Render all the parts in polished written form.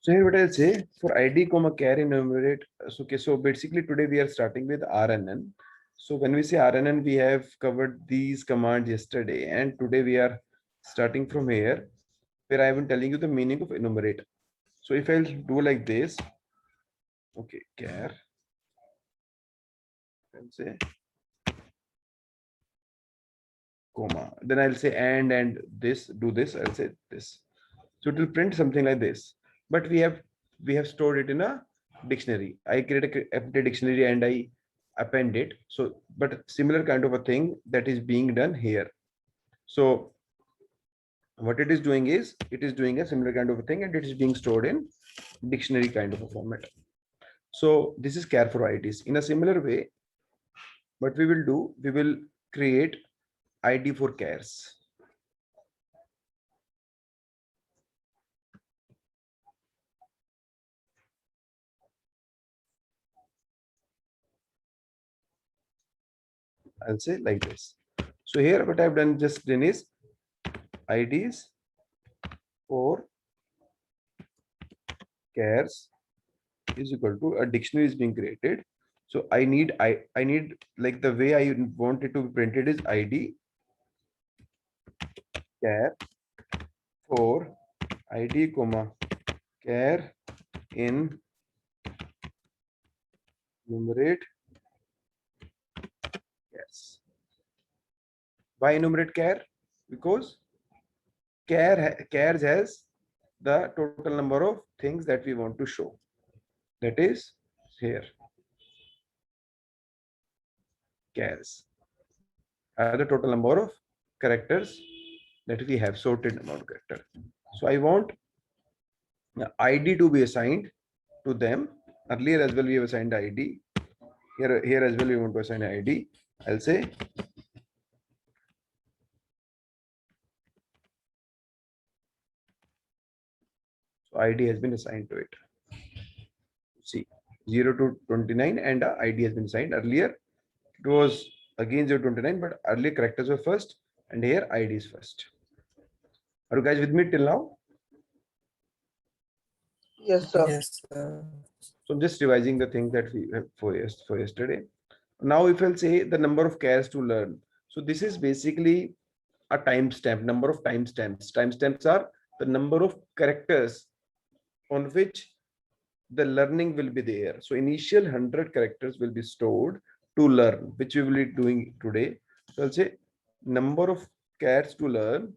So here what I'll say for ID comma char enumerate. So okay, so basically today we are starting with RNN. So when we say RNN, we have covered these commands yesterday, and today we are starting from here, where I have been telling you the meaning of enumerate. So if I'll do like this, okay, char, and say comma, then I'll say and this, do this, I'll say this. So it will print something like this. But we have stored it in a dictionary. I create a empty dictionary and I append it. So, but similar kind of a thing that is being done here. So what it is doing is it is doing a similar kind of a thing and it is being stored in dictionary kind of a format. So this is char for IDs. In a similar way, what we will do, we will create ID for chars. I'll say like this. So here what I've done just then is IDs for chars is equal to a dictionary is being created. So I need like the way I want it to be printed is ID char for ID comma char in enumerate chars. Why enumerate char? Because chars has the total number of things that we want to show. That is here. Chars are the total number of characters that we have, sorted amount of character. So I want ID to be assigned to them. Earlier as well we have assigned ID. Here as well we want to assign ID. I'll say so ID has been assigned to it. See 0 to 29 and ID has been assigned. Earlier it was again 0 to 29, but earlier characters were first and here ID is first. Are you guys with me till now? Yes, sir. Yes, sir. So I'm just revising the thing that we have for yesterday. Now if I'll say the number of chars to learn. So this is basically a timestamp, number of timestamps. Timestamps are the number of characters on which the learning will be there. So initial 100 characters will be stored to learn, which we will be doing today. So I'll say number of chars to learn.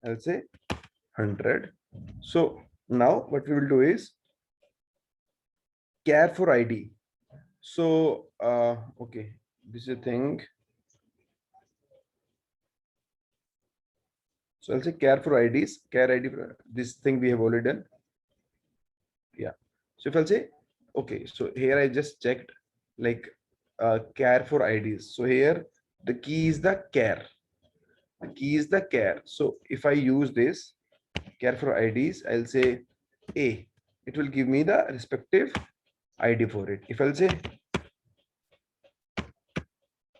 I'll say 100. So now what we will do is char for ID. So okay, this is a thing. So I'll say char for IDs, char ID for this thing we have already done. Yeah. So if I'll say, okay, so here I just checked like char for IDs. So here the key is the char. The key is the char. So if I use this char for IDs, I'll say A. It will give me the respective ID for it. If I'll say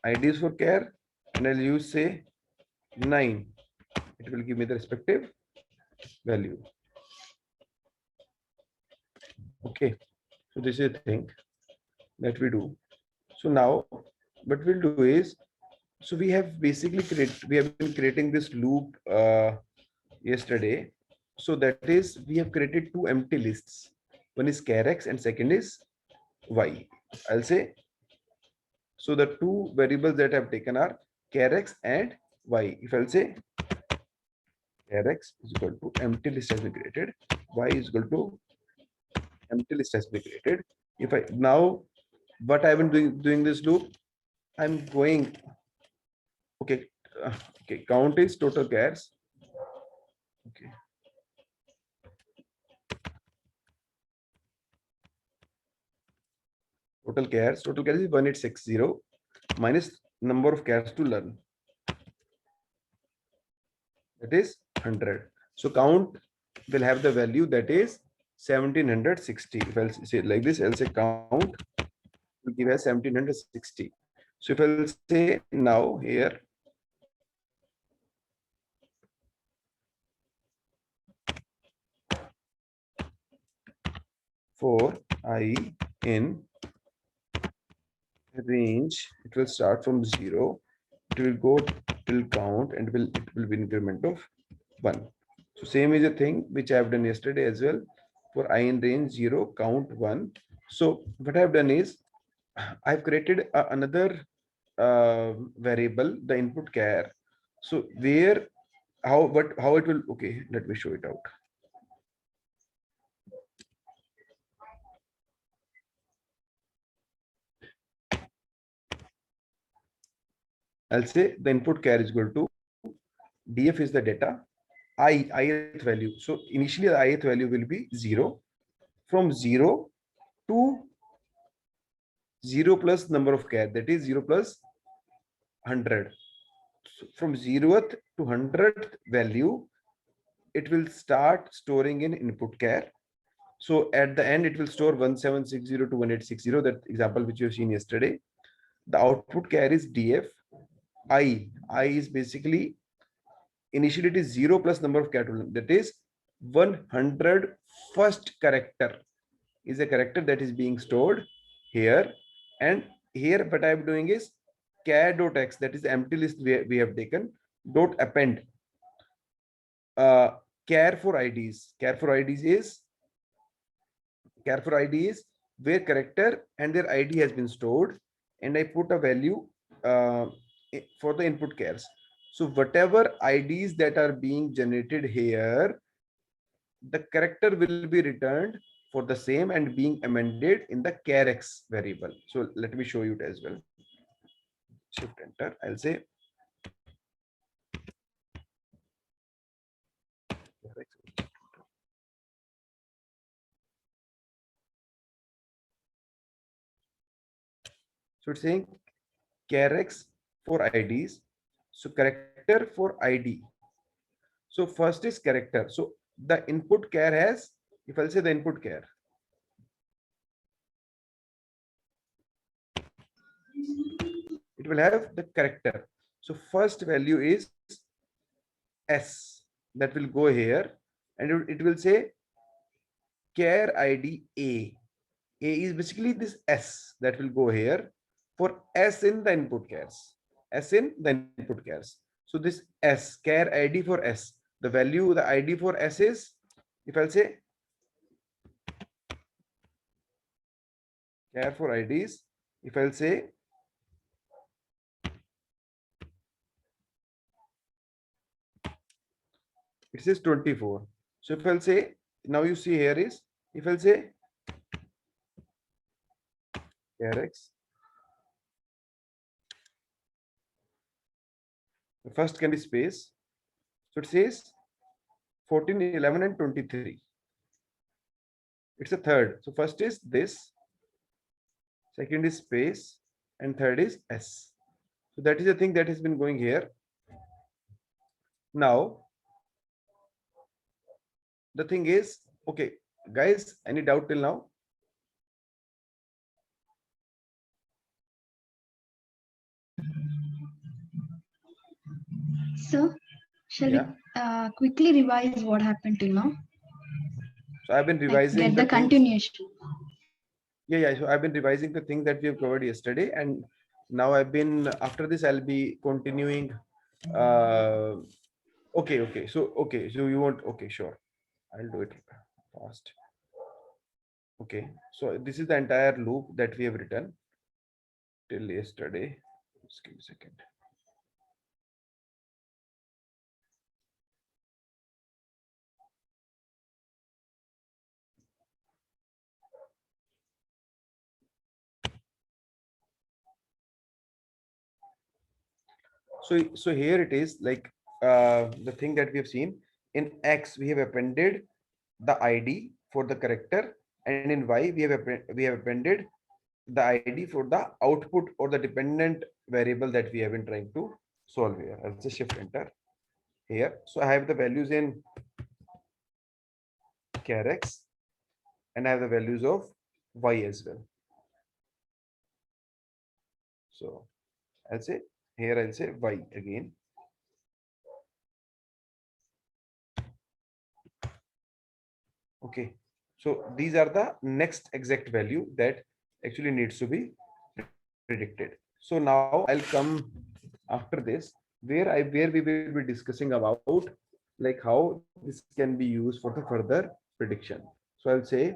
IDs for char and I'll use say 9, it will give me the respective value. Okay, so this is a thing that we do. So now what we'll do is, so we have basically been creating this loop yesterday. So that is, we have created two empty lists. One is char x and second is y. I'll say, so the two variables that I've taken are char x and y. If I'll say char x is equal to empty list has been created, y is equal to empty list has been created. If I now what I've been doing this loop, I'm going okay. Okay, count is total chars. Okay. Total chars is 1860 minus number of chars to learn. That is 100. So count will have the value that is 1760. If I'll say it like this, I'll say count will give us 1760. So if I'll say now here, for I in range, it will start from 0, it will go till count, and it will be increment of 1. So same is a thing which I have done yesterday as well. For I in range 0, count 1. So what I have done is I've created another variable, the input char. So where, how it will, okay, let me show it out. I'll say the input char is equal to df is the data, ith value. So initially the ith value will be 0. From 0 to 0 plus number of char, that is 0 plus 100. So from 0th to 100th value, it will start storing in input char. So at the end, it will store 1760 to 1860, that example which you have seen yesterday. The output char is df. I is basically, initially it is 0 plus number of characters, that is 100 first character is a character that is being stored here. And here what I am doing is char.x, that is the empty list we have taken, dot append char for IDs. Char for IDs is where character and their ID has been stored, and I put a value for the input chars. So whatever IDs that are being generated here, the character will be returned for the same and being amended in the charx variable. So let me show you it as well. Shift enter. I'll say so it's saying charx for IDs. So character for ID. So first is character. So the input char has, if I'll say the input char, it will have the character. So first value is S, that will go here, and it will say char ID A. A is basically this S that will go here for S in the input chars. S in the input chars. So this S, char ID for S, the value, the ID for S is, if I'll say char for IDs, if I'll say it says 24. So if I'll say, now you see here is, if I'll say charx, the first can be space. So it says 14, 11, and 23. It's a third. So first is this, second is space, and third is S. So that is the thing that has been going here. Now, the thing is, okay, guys, any doubt till now? So, shall we quickly revise what happened till now? So I've been revising get the continuation. Yeah. So I've been revising the thing that we have covered yesterday, and now I've been, after this, I'll be continuing. Okay. So you want, okay, sure. I'll do it fast. Okay. So this is the entire loop that we have written till yesterday. Just give me a second. So here it is, like the thing that we have seen in X, we have appended the ID for the character, and in Y we have appended the ID for the output or the dependent variable that we have been trying to solve here. I'll just shift enter here. So I have the values in charx, and I have the values of y as well. So I'll say here, I'll say y again. Okay, so these are the next exact value that actually needs to be predicted. So now I'll come after this, where we will be discussing about like how this can be used for the further prediction. So I'll say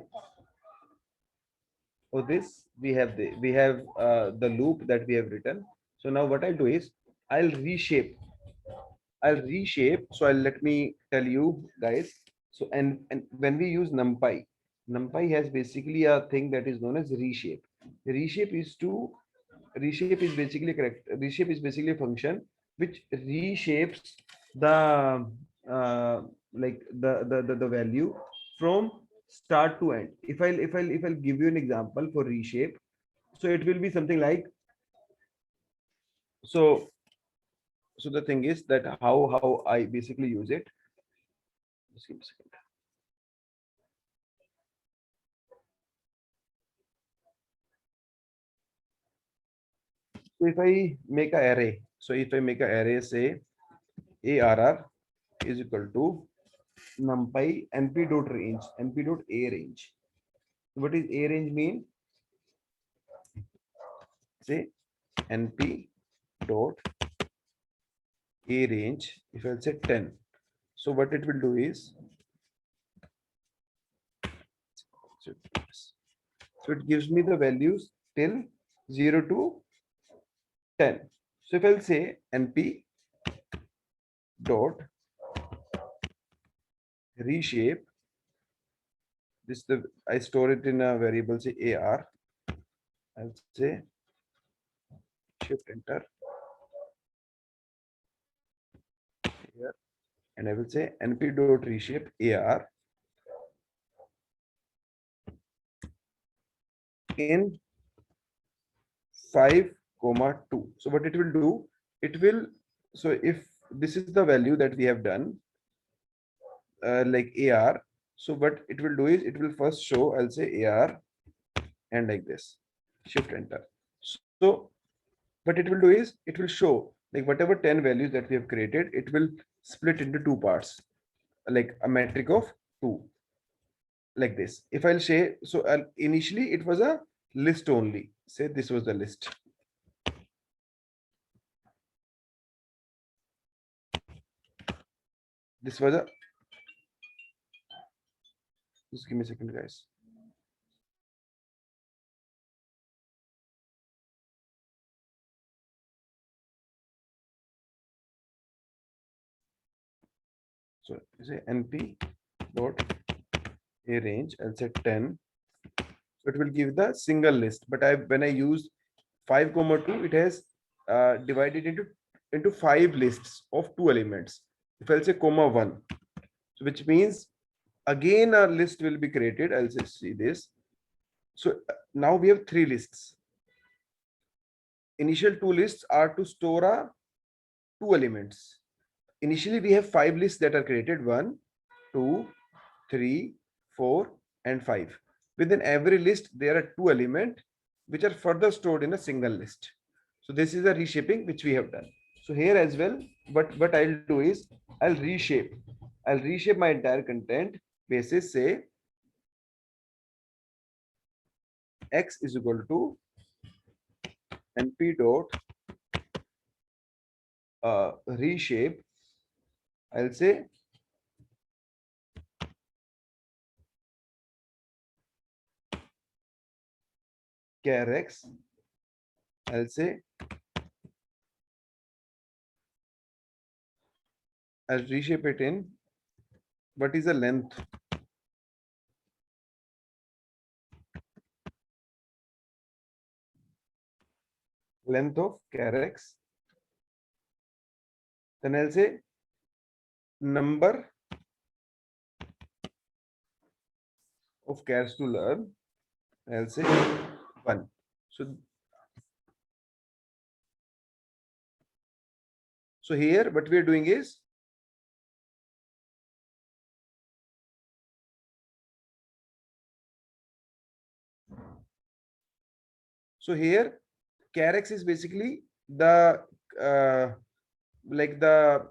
for this we have the loop that we have written. So now what I'll do is I'll reshape I'll reshape. So I'll let me tell you guys. So and when we use NumPy has basically a thing that is known as reshape. Reshape is to reshape is basically correct. Reshape is basically a function which reshapes the like the value from start to end. If I'll give you an example for reshape, so it will be something like so. So the thing is that how I basically use it. Just give me a second. So if I make a array, so if I make a array, say ARR is equal to numpy np dot range, np dot a range. What is a range mean? Say np dot a range. If I'll say 10, so what it will do is, so it gives me the values till 0 to 10. So if I'll say np dot reshape, this the I store it in a variable, say AR. I'll say shift enter here, and I will say np dot reshape AR in 5 comma 2. So what it will do, it will, so if this is the value that we have done, like AR, so what it will do is it will first show, I'll say AR and like this, shift enter. So what it will do is it will show like whatever 10 values that we have created, it will split into two parts, like a metric of 2, like this. If I'll say, so initially it was a list only, say this was the list. This was a, just give me a second guys. So you say np dot a range, I'll say 10. So it will give the single list. But when I use 5 comma 2, it has divided into 5 lists of 2 elements. If I'll say comma 1, so which means again a list will be created. I'll just see this. So now we have 3 lists. Initial 2 lists are to store a 2 elements. Initially we have 5 lists that are created: 1, 2, 3, 4, and 5. Within every list, there are 2 elements which are further stored in a single list. So this is a reshaping which we have done. So here as well, what I'll do is I'll reshape. I'll reshape my entire content basis, say x is equal to np dot reshape. I'll say char x. I'll say I'll reshape it in what is the length of char x. Then I'll say number of chars to learn. I'll say 1. So here what we are doing is So here char x is basically the like the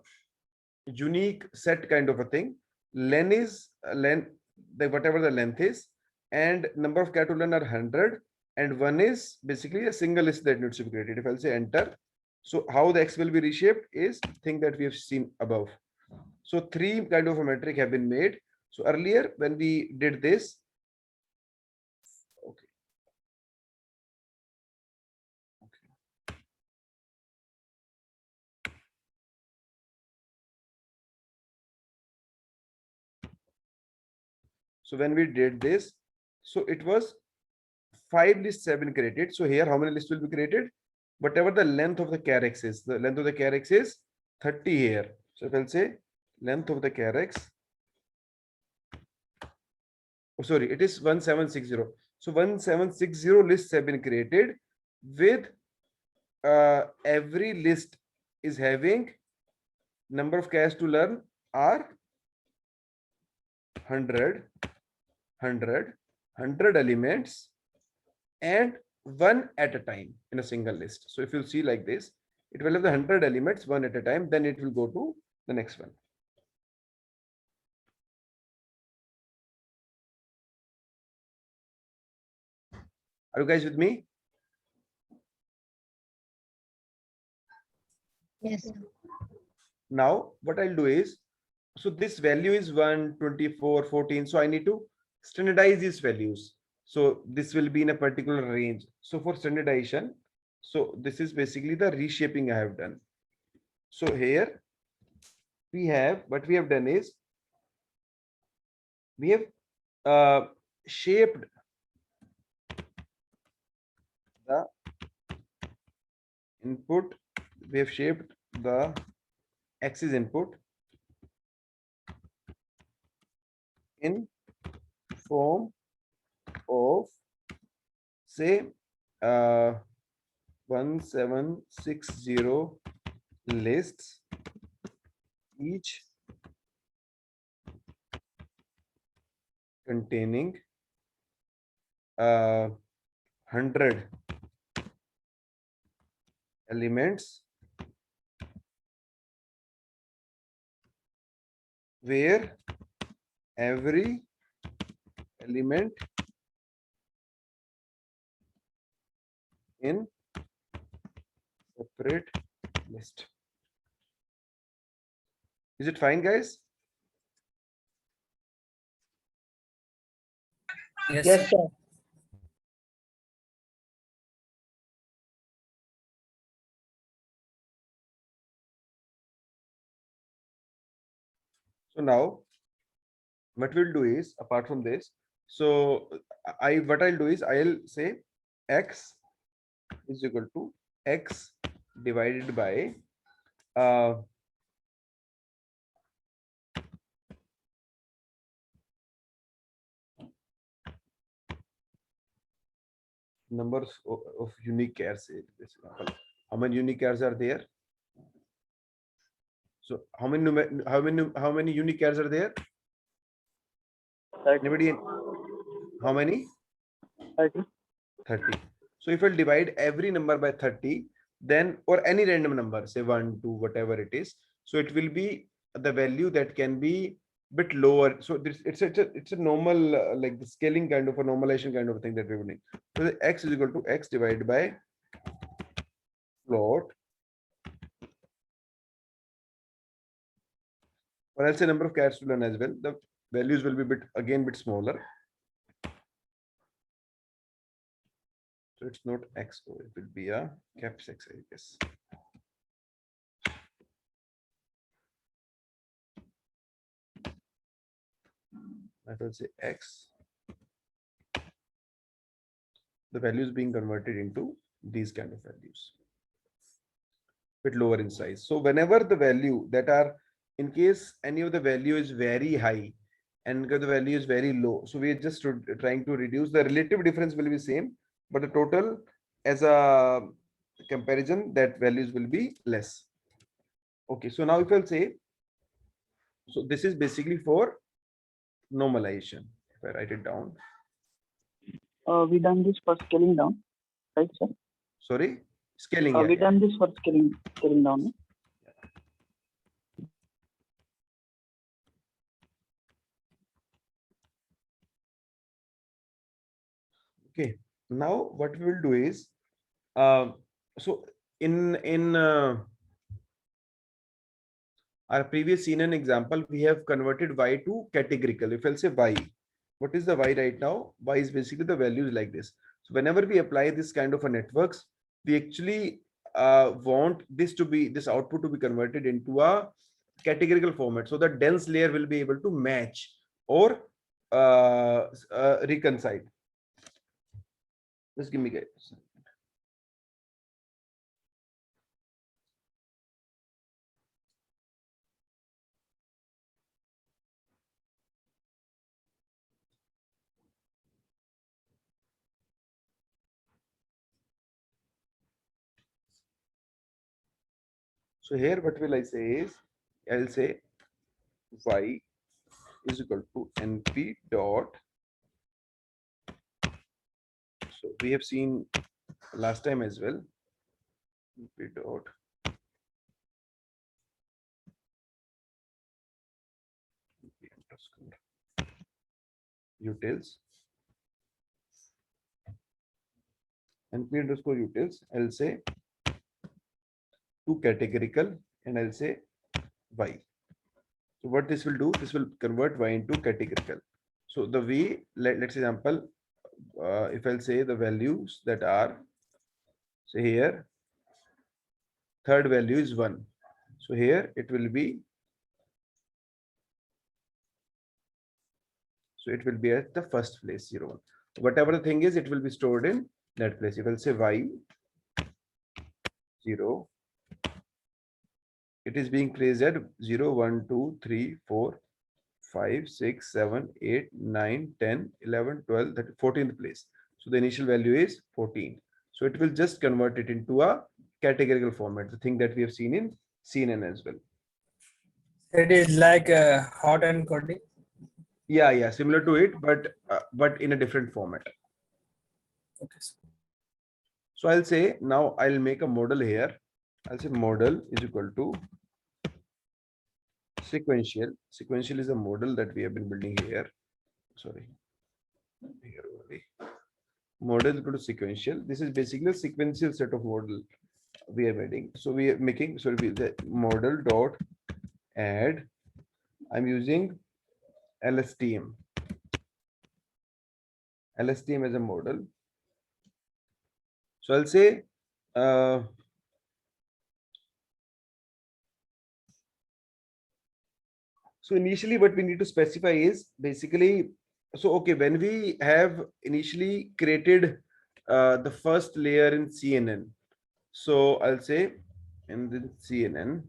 unique set kind of a thing. Len is len, the whatever the length is, and number of char to learn are 100, and one is basically a single list that needs to be created. If I'll say enter, so how the x will be reshaped is thing that we have seen above. So three kind of a metric have been made. So earlier when we did this, okay, so when we did this, so it was 5 lists have been created. So here how many lists will be created? Whatever the length of the char x is, the length of the char x is 30 here. So if I'll say length of the char x, oh sorry, it is 1760. So 1760 lists have been created with every list is having number of chars to learn are 100 elements and one at a time in a single list. So if you see like this, it will have the 100 elements one at a time, then it will go to the next one. Are you guys with me? Yes, sir. Now what I'll do is, so this value is 1, 24, 14. So I need to standardize these values. So this will be in a particular range. So for standardization, so this is basically the reshaping I have done. So here we have, what we have done is, we have shaped the input, we have shaped the axis input in form of say 1760 lists, each containing 100 elements, where every element in separate list. Is it fine, guys? Yes, Yes, sir. So now what we'll do is, apart from this, so what I'll do is I'll say x is equal to x divided by numbers of unique chars. How many unique chars are there? So how many unique chars are there? 30. Anybody? How many? 30. 30. So if I'll divide every number by 30, then, or any random number, say 1, 2, whatever it is, so it will be the value that can be bit lower. So this, it's a normal like the scaling kind of a normalization kind of thing that we're doing. So the x is equal to x divided by float, or else a number of chars to learn as well. The values will be bit smaller. So it's not XO, it will be a caps X, I guess. I will say X. The values being converted into these kind of values, bit lower in size. So whenever the value that are, in case any of the value is very high and the value is very low, so we are just trying to reduce the relative difference will be same, but the total as a comparison, that values will be less. Okay, so now if I'll say, so this is basically for normalization. If I write it down, We done this for scaling down. Right, sir. Sorry, scaling. We done this for scaling down. Okay. Now what we will do is, so in our previous seen an example, we have converted y to categorical. If I'll say y, what is the y right now? Y is basically the values like this. So whenever we apply this kind of a networks, we actually want this output to be converted into a categorical format, so the dense layer will be able to match or reconcile. Just give me guys. So here what will I say is, I'll say y is equal to np dot. So we have seen last time as well. Np dot utils, np underscore utils. I'll say to categorical and I'll say y. So what this will do, this will convert y into categorical. So the way, let's example, if I'll say the values that are, so here third value is 1. So here it will be, so it will be at the first place 0 1. Whatever the thing is, it will be stored in that place. You will say y 0. It is being placed at 0 1 2 3 4 5 6 7 8 9 10 11 12 14th place. So the initial value is 14. So it will just convert it into a categorical format, the thing that we have seen in CNN as well. It is like hot encoding. Yeah, similar to it, but in a different format. Okay. So I'll say now I'll make a model here. I'll say model is equal to sequential. Sequential is a model that we have been building here. Sorry, here only. Model is equal to sequential. This is basically a sequential set of model we are adding. So we are making, sorry, the model dot add. I'm using LSTM. LSTM as a model. So I'll say so initially what we need to specify is basically, so okay, when we have initially created the first layer in CNN, so I'll say in the CNN,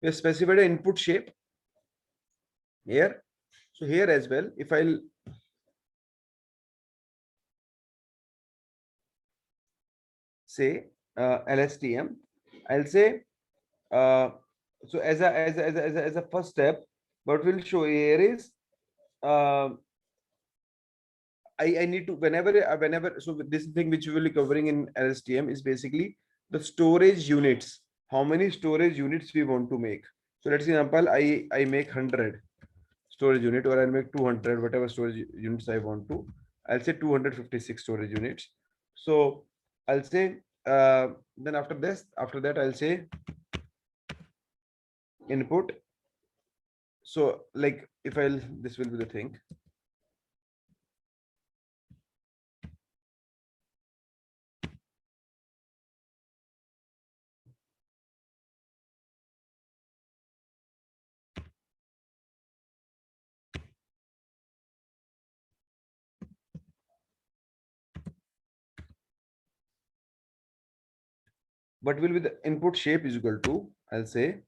we have specified an input shape here. So here as well, if I'll say LSTM, I'll say so as a first step, what we'll show here is I need to, whenever so this thing which we will be covering in LSTM is basically the storage units, how many storage units we want to make. So let's example, I make 100 storage unit, or I'll make 200, whatever storage units I want to. I'll say 256 storage units. So I'll say then after that I'll say input. So like if I'll, this will be the thing. What will be the input shape is equal to, I'll say,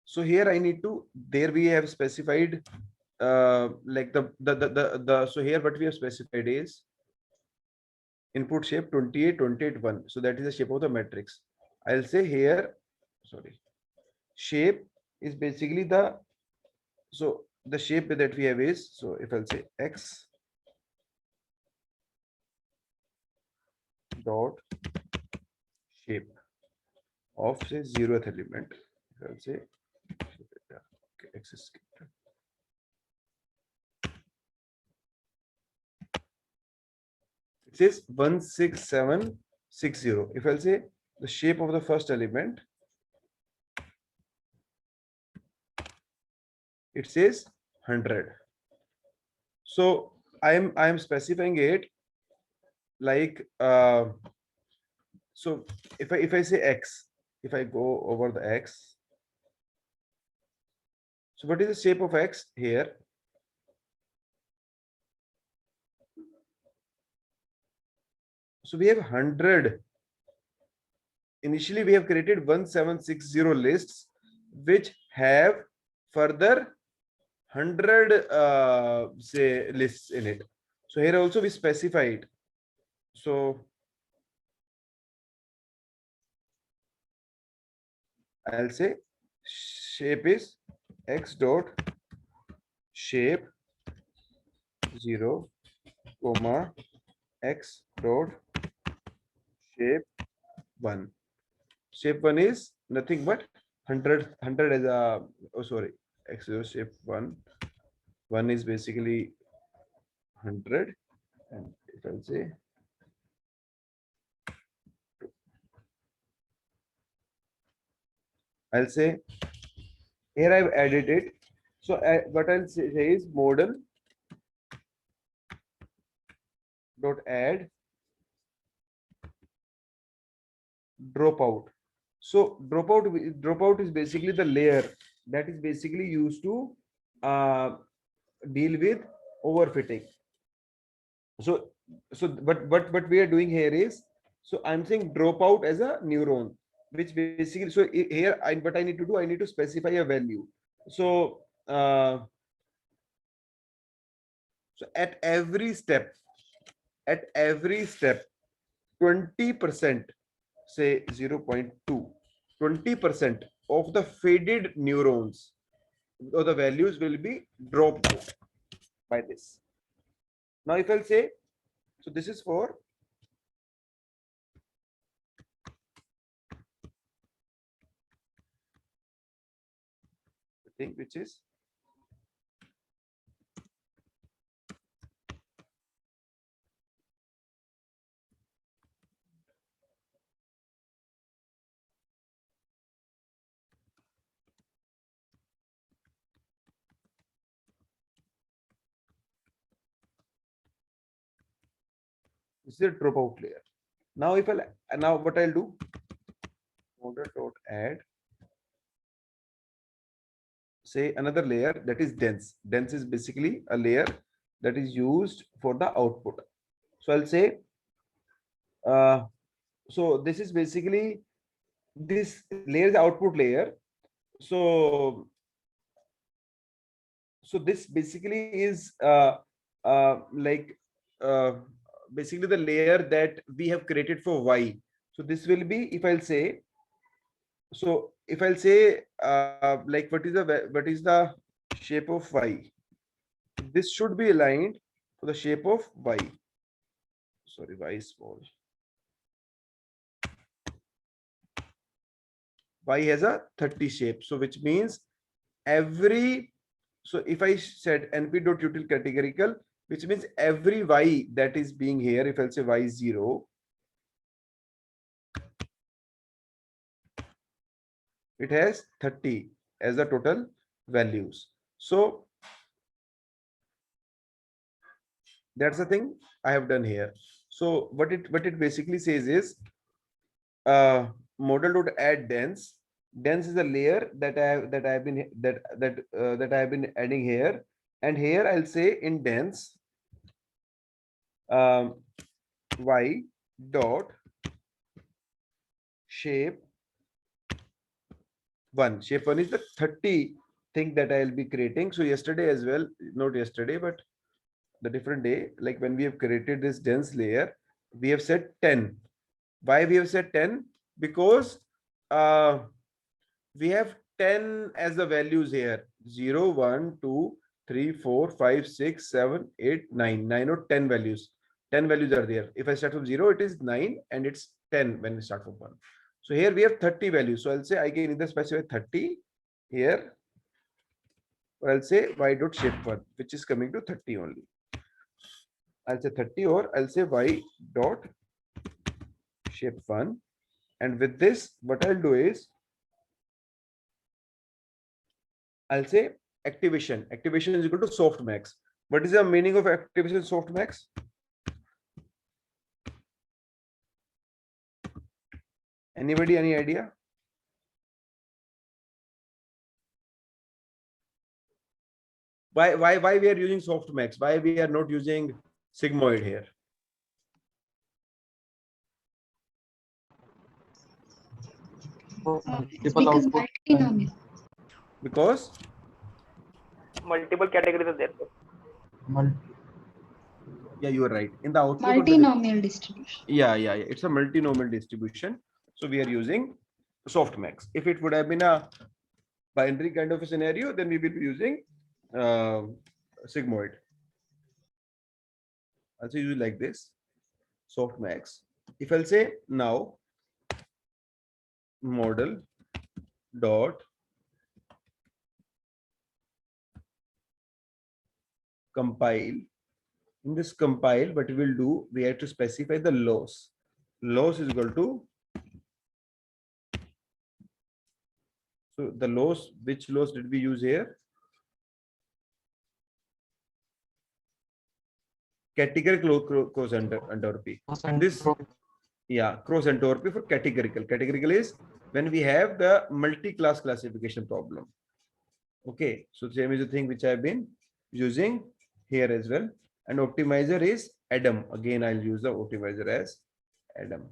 so here I need to, there we have specified like the so here what we have specified is input shape 28 28 1. So that is the shape of the matrix. I'll say here, sorry, shape is basically the, so the shape that we have is, so if I'll say X dot shape of say 0th element, if I'll say, okay, X is skipped. It says 16760. If I'll say the shape of the first element, it says 100. So I am specifying it like so if I say X, if I go over the X, so what is the shape of X here? So we have 100. Initially we have created 1760 lists which have further 100 say lists in it. So here also we specify it. So I'll say shape is X dot shape 0 comma X dot shape 1. Shape 1 is nothing but 100 as a, oh sorry, X0 shape 1 is basically 100, and if I'll say here I've added it. So what I'll say is model dot add dropout. So dropout is basically the layer that is basically used to deal with overfitting. So what we are doing here is, so I'm saying dropout as a neuron, which basically, so here what I need to do, I need to specify a value. So so at every step 20%, say 0.2, 20% of the faded neurons or the values will be dropped out by this. Now if I'll say, so this is for the thing which is a dropout layer. Now if I'll, now what I'll do, model dot add say another layer that is dense. Dense is basically a layer that is used for the output. So I'll say so this is basically, this layer is the output layer. So this basically is like basically the layer that we have created for Y. So this will be, if I'll say, so if I'll say like what is the shape of Y, this should be aligned to the shape of Y. Sorry, Y is small. Y has a 30 shape, so which means every, so if I said np.util categorical, which means every Y that is being here, if I'll say Y0, it has 30 as the total values. So that's the thing I have done here. So what it basically says is model would add dense. Dense is a layer that I have been that I have been adding here, and here I'll say in dense Y dot shape 1. Shape 1 is the 30 thing that I'll be creating. So yesterday as well, not yesterday, but the different day, like when we have created this dense layer, we have set 10. Why we have set 10? Because we have 10 as the values here. 0, 1, 2, 3, 4, 5, 6, 7, 8, 9. 9 or 10 values. 10 values are there. If I start from 0, it is 9 and it's 10 when we start from 1. So here we have 30 values. So I'll say I can either specify 30 here, or I'll say y dot shape1, which is coming to 30 only. I'll say 30, or I'll say y dot shape1. And with this, what I'll do is I'll say activation. Activation is equal to softmax. What is the meaning of activation softmax? Anybody, any idea? Why we are using softmax? Why we are not using sigmoid here? It's because multinomial. Because Multiple categories are there. yeah, you are right. In the output, Multinomial distribution. yeah, it's a multinomial distribution. So we are using softmax. If it would have been a binary kind of a scenario, then we will be using sigmoid. I'll say use it like this, softmax. If I'll say now model dot compile. In this compile, what we will do, we have to specify the loss. Loss is equal to, so the loss, which loss did we use here? Categorical cross entropy. This, yeah, cross entropy for categorical. Categorical is when we have the multi-class classification problem. Okay, so same is the thing which I have been using here as well. And optimizer is Adam. Again, I'll use the optimizer as Adam.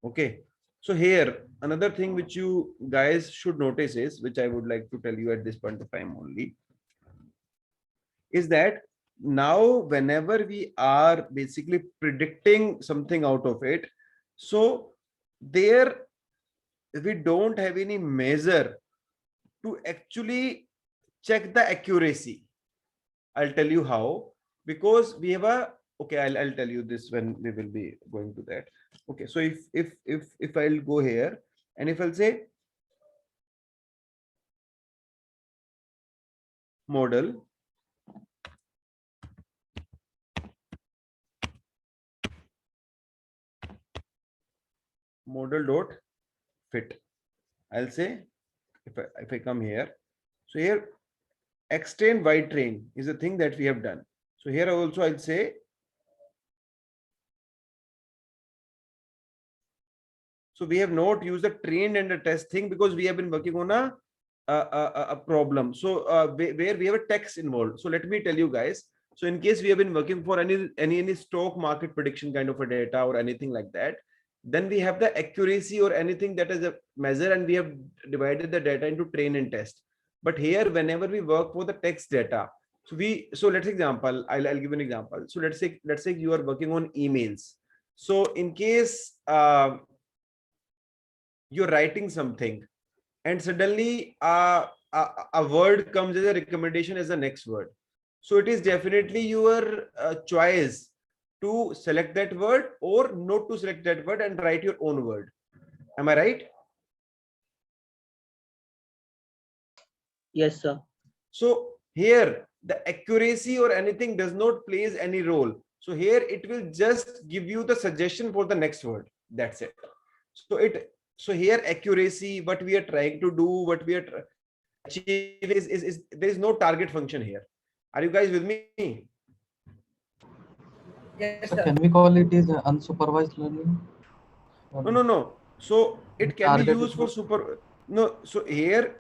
Okay, so here another thing which you guys should notice is, which I would like to tell you at this point of time only, is that now whenever we are basically predicting something out of it, so there we don't have any measure to actually check the accuracy. I'll tell you how, because we have a, okay, I'll tell you this when we will be going to that. Okay, so if I'll go here and if I'll say model dot fit, I'll say if I come here, so here extend y train is a thing that we have done. So here also I'll say, so we have not used the trained and the test thing because we have been working on a problem. So where we have a text involved. So let me tell you guys. So in case we have been working for any stock market prediction kind of a data or anything like that, then we have the accuracy or anything that is a measure, and we have divided the data into train and test. But here, whenever we work for the text data, so let's example, I'll give an example. So let's say you are working on emails. So in case you're writing something and suddenly a word comes as a recommendation as the next word, so it is definitely your choice to select that word or not to select that word and write your own word. Am I right? Yes, sir. So here the accuracy or anything does not plays any role. So here it will just give you the suggestion for the next word. That's it. So here accuracy, what we are trying to do, what we are achieving is there is no target function here. Are you guys with me? Yes, So sir. can we call it is unsupervised learning? No. So it can be Target used is for not- super. No. So here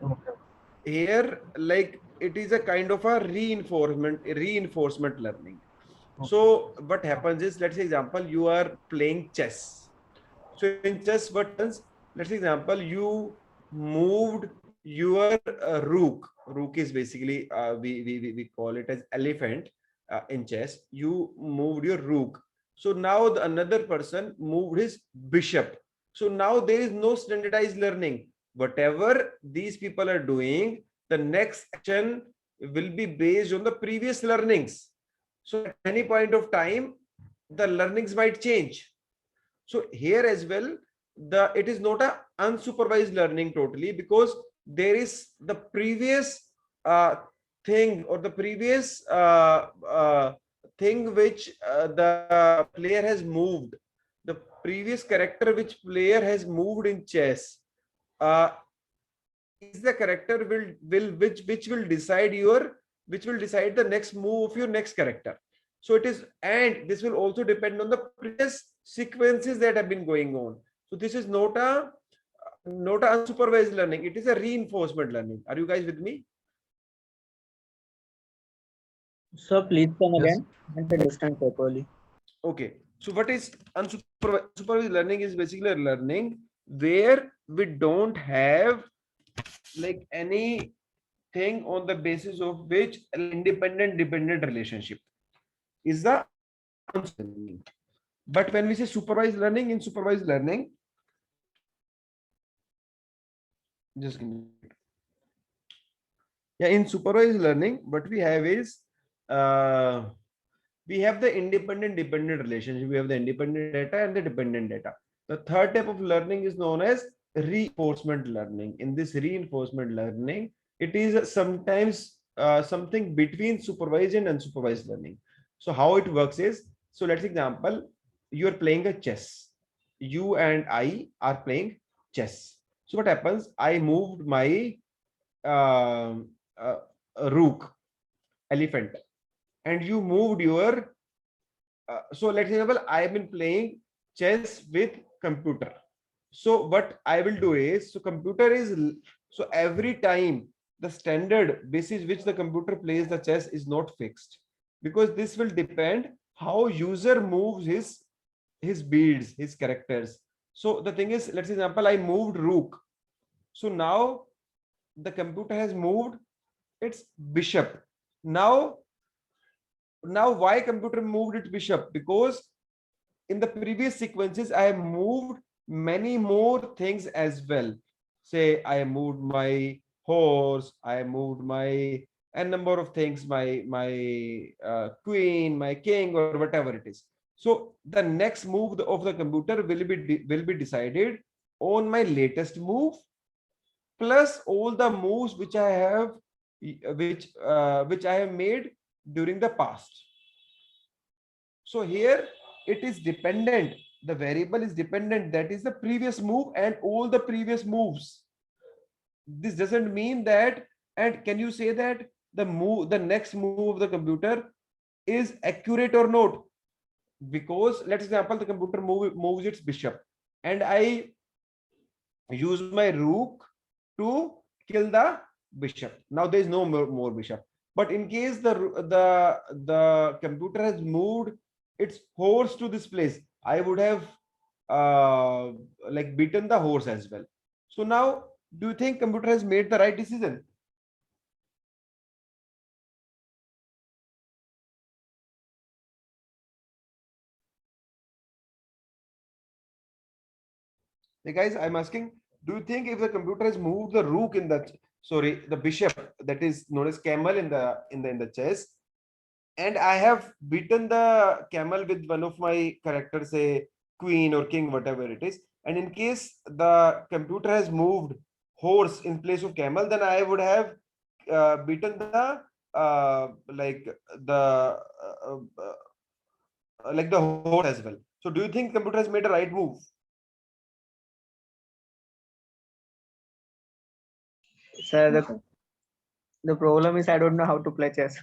like it is a kind of a reinforcement learning. So what happens is, let's say example, you are playing chess. So in chess, what happens? Let's say example, you moved your rook. Rook is basically we call it as elephant in chess. You moved your rook. So now another person moved his bishop. So now there is no standardized learning. Whatever these people are doing, the next action will be based on the previous learnings. So at any point of time, the learnings might change. So here as well, it is not a unsupervised learning totally, because there is the previous thing or the previous thing which the player has moved, the previous character which player has moved in chess uh, is the character which will decide the next move of your next character. So it is, and this will also depend on the previous sequences that have been going on. So this is not a unsupervised learning, it is a reinforcement learning. Are you guys with me? So please come Yes. again. I don't understand properly. Okay, so what is unsupervised learning? Is basically a learning where we don't have like anything on the basis of which an independent dependent relationship is the unsupervised learning. But when we say supervised learning, in supervised learning, just give me a minute. Yeah, in supervised learning, what we have is we have the independent dependent relationship. We have the independent data and the dependent data. The third type of learning is known as reinforcement learning. In this reinforcement learning, it is sometimes something between supervised and unsupervised learning. So how it works is, so let's example, you are playing a chess. You and I are playing chess. So what happens? I moved my um, rook, elephant, and you moved your so let's example, I have been playing chess with computer. So what I will do is, so computer is, so every time the standard basis which the computer plays the chess is not fixed, because this will depend how user moves his beads, his characters. So the thing is, let's example, I moved rook. So now the computer has moved its bishop. Now why computer moved its bishop? Because in the previous sequences I have moved many more things as well. Say I moved my horse, I moved my a number of things, my queen, my king, or whatever it is. So the next move of the computer will be decided on my latest move, plus all the moves which I have which I have made during the past. So here it is dependent, the variable is dependent, that is the previous move and all the previous moves. This doesn't mean that, and can you say that the next move of the computer is accurate or not? Because let's example, the computer moves its bishop and I use my rook to kill the bishop. Now there is no more bishop. But in case the computer has moved its horse to this place, I would have like beaten the horse as well. So now, do you think computer has made the right decision? Hey guys, I'm asking, do you think if the computer has moved the rook in the, sorry, the bishop, that is known as camel in the chess, and I have beaten the camel with one of my characters, say queen or king, whatever it is, and in case the computer has moved horse in place of camel, then I would have beaten the like the horse as well. So do you think computer has made a right move? Sir, the problem is I don't know how to play chess.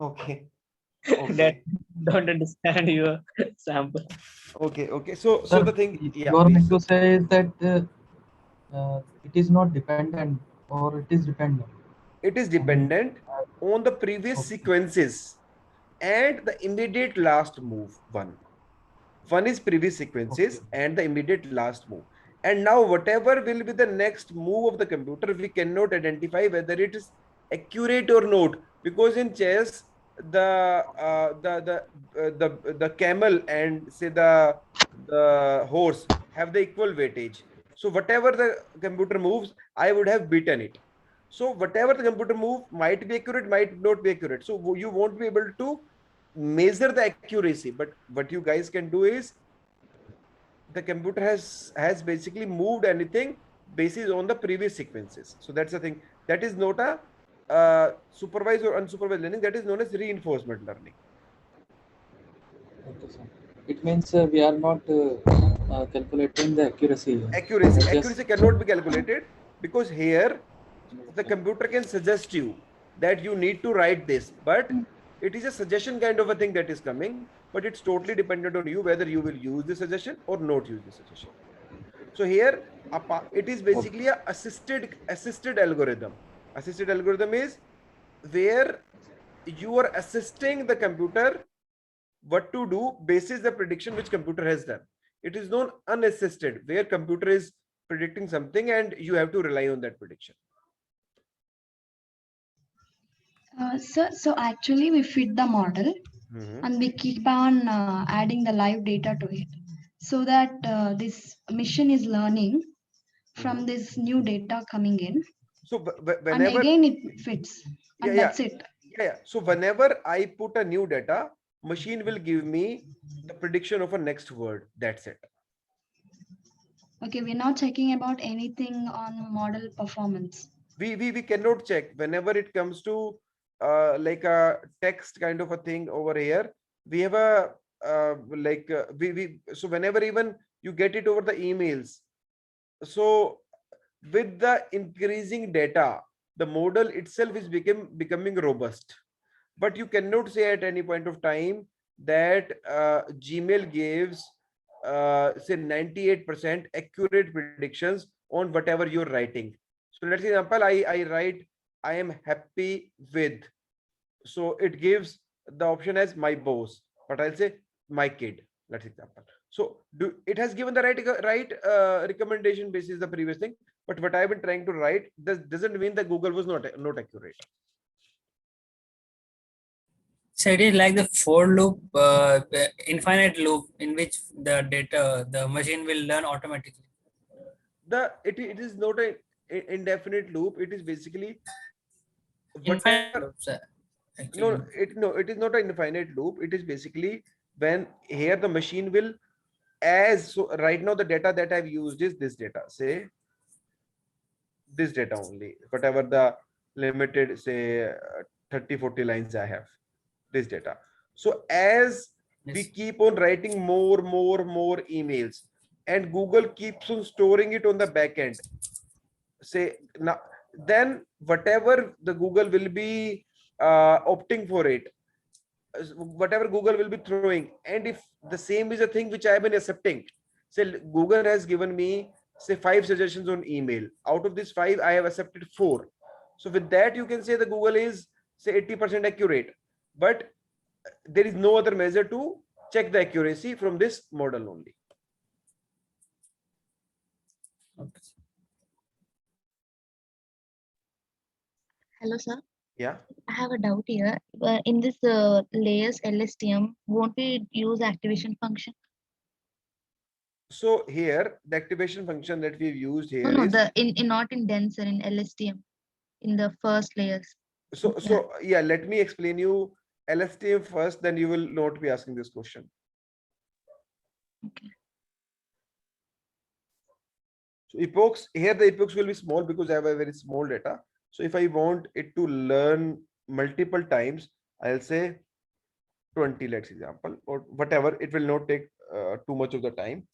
Okay. That don't understand your sample. Okay. So Sir, the thing, yeah, you are meant please. to say is that it is not dependent or it is dependent. It is dependent on the previous Okay. sequences and the immediate last move. One is previous sequences Okay. and the immediate last move. And now whatever will be the next move of the computer, we cannot identify whether it is accurate or not, because in chess the camel and say the horse have the equal weightage. So whatever the computer moves, I would have beaten it. So whatever the computer move might be accurate, might not be accurate. So you won't be able to measure the accuracy. But what you guys can do is, the computer has basically moved anything basis on the previous sequences. So that's the thing. That is not a supervised or unsupervised learning. That is known as reinforcement learning. Okay, sir. It means we are not calculating the accuracy. Accuracy. Just Accuracy cannot be calculated, because here the computer can suggest you that you need to write this, but it is a suggestion kind of a thing that is coming, but it's totally dependent on you whether you will use the suggestion or not use the suggestion. So here it is basically a assisted algorithm. Assisted algorithm is where you are assisting the computer what to do basis the prediction which computer has done. It is known unassisted, where computer is predicting something and you have to rely on that prediction. So actually we fit the model and we keep on adding the live data to it, so that this machine is learning from this new data coming in, So and whenever, again it fits, and yeah, that's it. yeah. So whenever I put a new data, machine will give me the prediction of a next word. That's it. Okay, we're not checking about anything on model performance. We cannot check whenever it comes to like a text kind of a thing over here. We have a we so whenever even you get it over the emails, so with the increasing data, the model itself is becoming robust. But you cannot say at any point of time that Gmail gives say 98% accurate predictions on whatever you're writing. So let's example, I write I am happy with, so it gives the option as my boss, but I'll say my kid. Let's example. So it has given the right recommendation basis the previous thing, but what I've been trying to write doesn't mean that Google was not accurate. So it is like the for loop, infinite loop in which the machine will learn automatically. It is not a indefinite loop. It is basically Infinite whatever. loops, actually. No, it is not an infinite loop. It is basically when here the machine will, as so right now the data that I've used is this data, say this data only, whatever the limited say 30-40 lines I have, this data. So as we Yes. keep on writing more emails, and Google keeps on storing it on the back end, say now, then whatever the Google will be opting for it, whatever Google will be throwing, and if the same is a thing which I have been accepting, say Google has given me say 5 suggestions on email, out of these 5 I have accepted 4. So with that you can say the Google is say 80% accurate, but there is no other measure to check the accuracy from this model only. Okay. Hello, sir. Yeah. I have a doubt here. In this layers LSTM, won't we use activation function? So here the activation function that we've used No, here no, is, the in not in denser, in LSTM, in the first layers. so yeah, let me explain you LSTM first, then you will not be asking this question. Okay. So epochs, here the epochs will be small because I have a very small data. So if I want it to learn multiple times, I'll say 20, let's example, or whatever. It will not take too much of the time.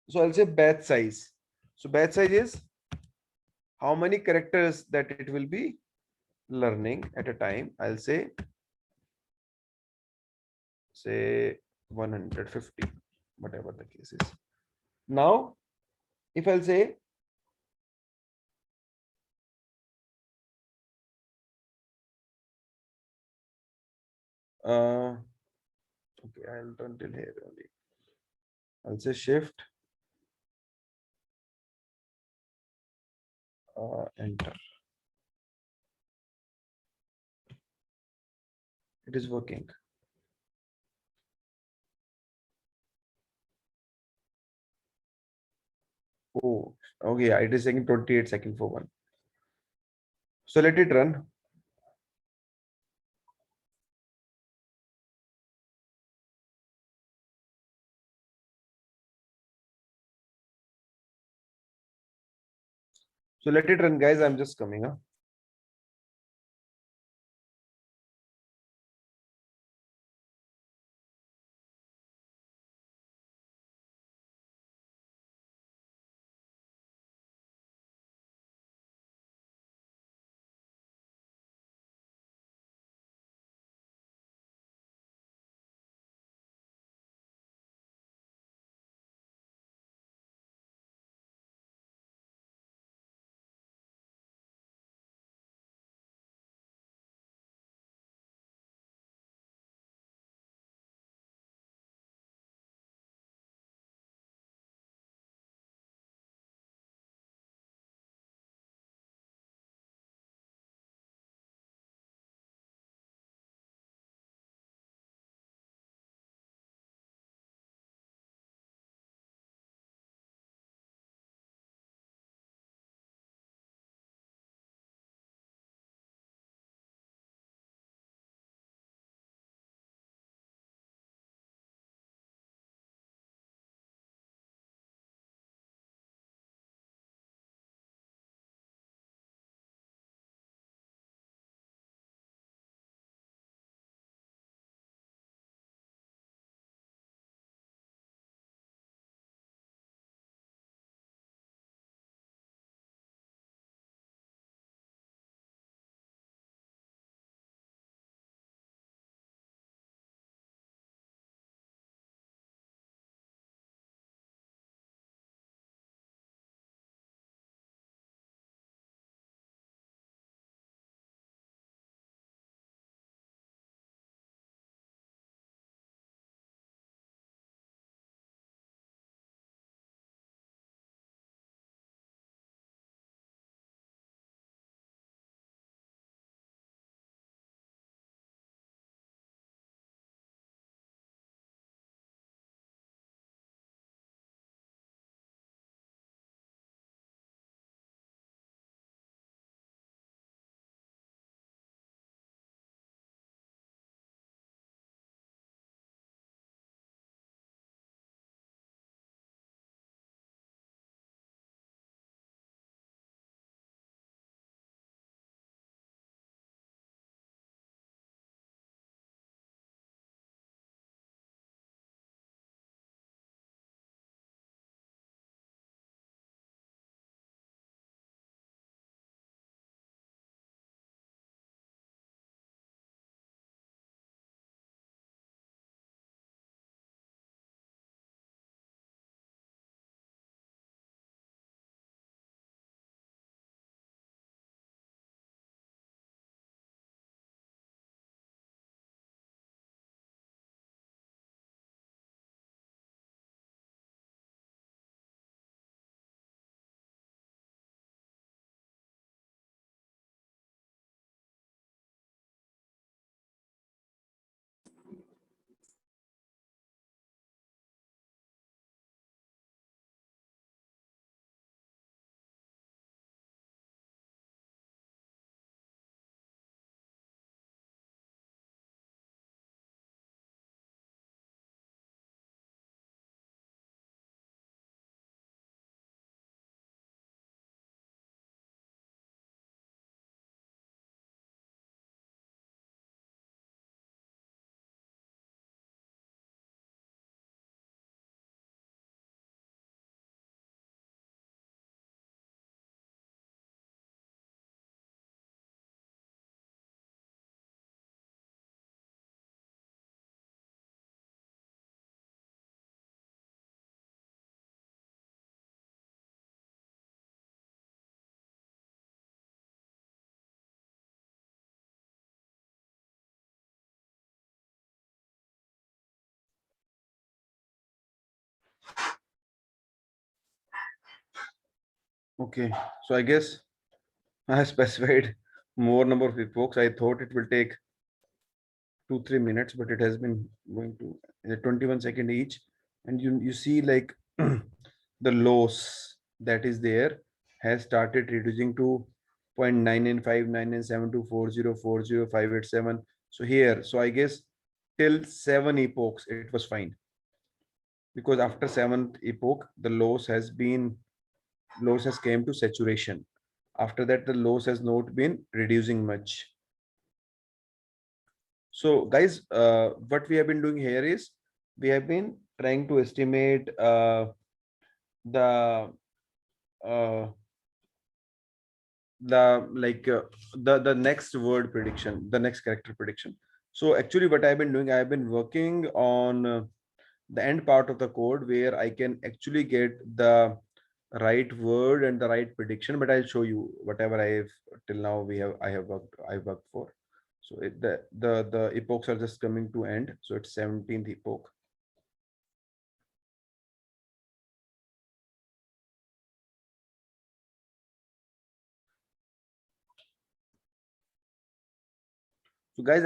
So I'll say batch size. So batch size is how many characters that it will be learning at a time. I'll say 150, whatever the case is. Now, if I'll say okay, I'll turn till here only. I'll say shift enter. It is working. Oh, okay. Yeah, it is taking 28 seconds for one. So let it run. So let it run, guys. I'm just coming up. Okay, so I guess I specified more number of epochs. I thought it will take 2-3 minutes, but it has been going to 21 second each. And you see like the loss that is there has started reducing to 0.99599724040587. So here, so I guess till 7 epochs it was fine, because after 7th epoch the loss has came to saturation. After that the loss has not been reducing much. So guys, what we have been doing here is we have been trying to estimate the uh, the next word prediction, the next character prediction. So actually what I've been doing, I've been working on the end part of the code where I can actually get the right word and the right prediction, but I'll show you whatever I have till now I worked for. So the epochs are just coming to end. So it's 17th epoch. So guys,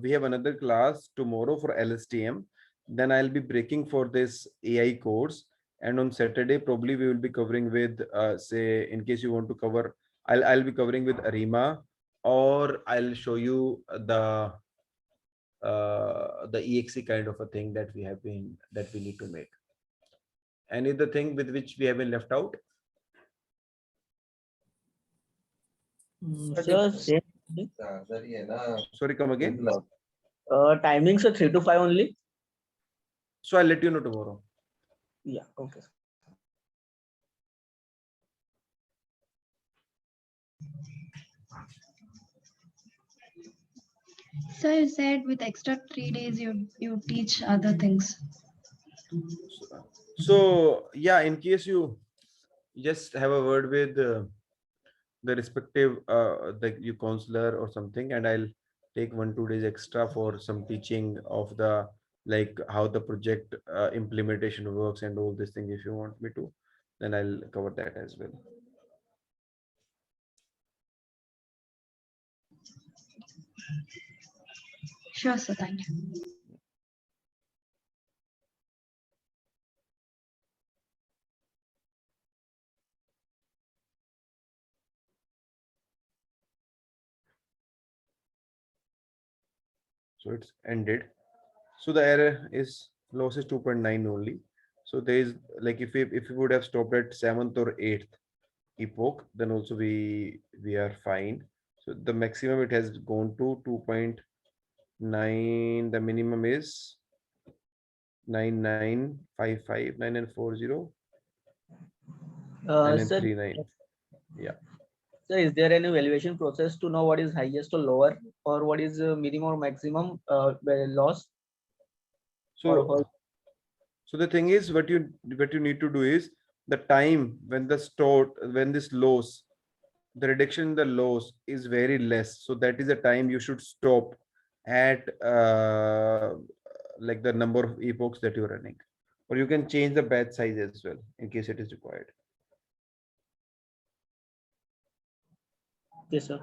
we have another class tomorrow for LSTM. Then I'll be breaking for this AI course. And on Saturday, probably we will be covering with, say, in case you want to cover, I'll be covering with Arima, or I'll show you the EXE kind of a thing that we need to make. Any other thing with which we have been left out? Sir, same. Sorry, come again. Timings are 3 to 5 only. So I'll let you know tomorrow. Yeah. Okay. So you said with extra 3 days you teach other things. So yeah, in case you just have a word with the respective you counselor or something, and I'll take 1-2 days extra for some teaching of the like how the project implementation works and all these things. If you want me to, then I'll cover that as well. Sure, sir. Thank you. So it's ended. So the error is loss is 2.9 only. So there is like if we would have stopped at 7th or 8th epoch, then also we are fine. So the maximum it has gone to 2.9. The minimum is 9955 9940 and then Sir, 39. Yeah. sir, is there any valuation process to know what is highest or lower, or what is minimum or maximum loss? So the thing is, what you need to do is the time when this loss, the reduction in the loss is very less. So that is the time you should stop at like the number of epochs that you're running, or you can change the batch size as well in case it is required. Yes, sir.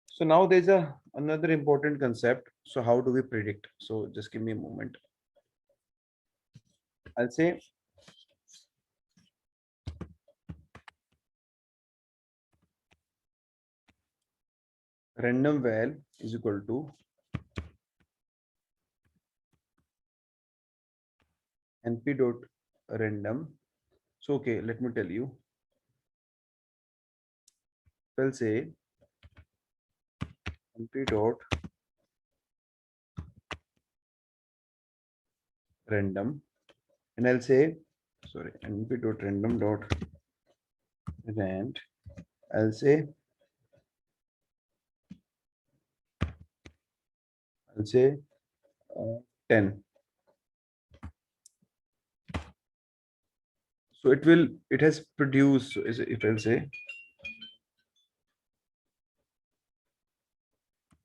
So now there's another important concept. So how do we predict? So just give me a moment. I'll say random val is equal to np dot random. So okay, let me tell you. I'll say np dot random, and I'll say sorry np dot random dot rand. I'll say 10. So it has produced. So if I'll say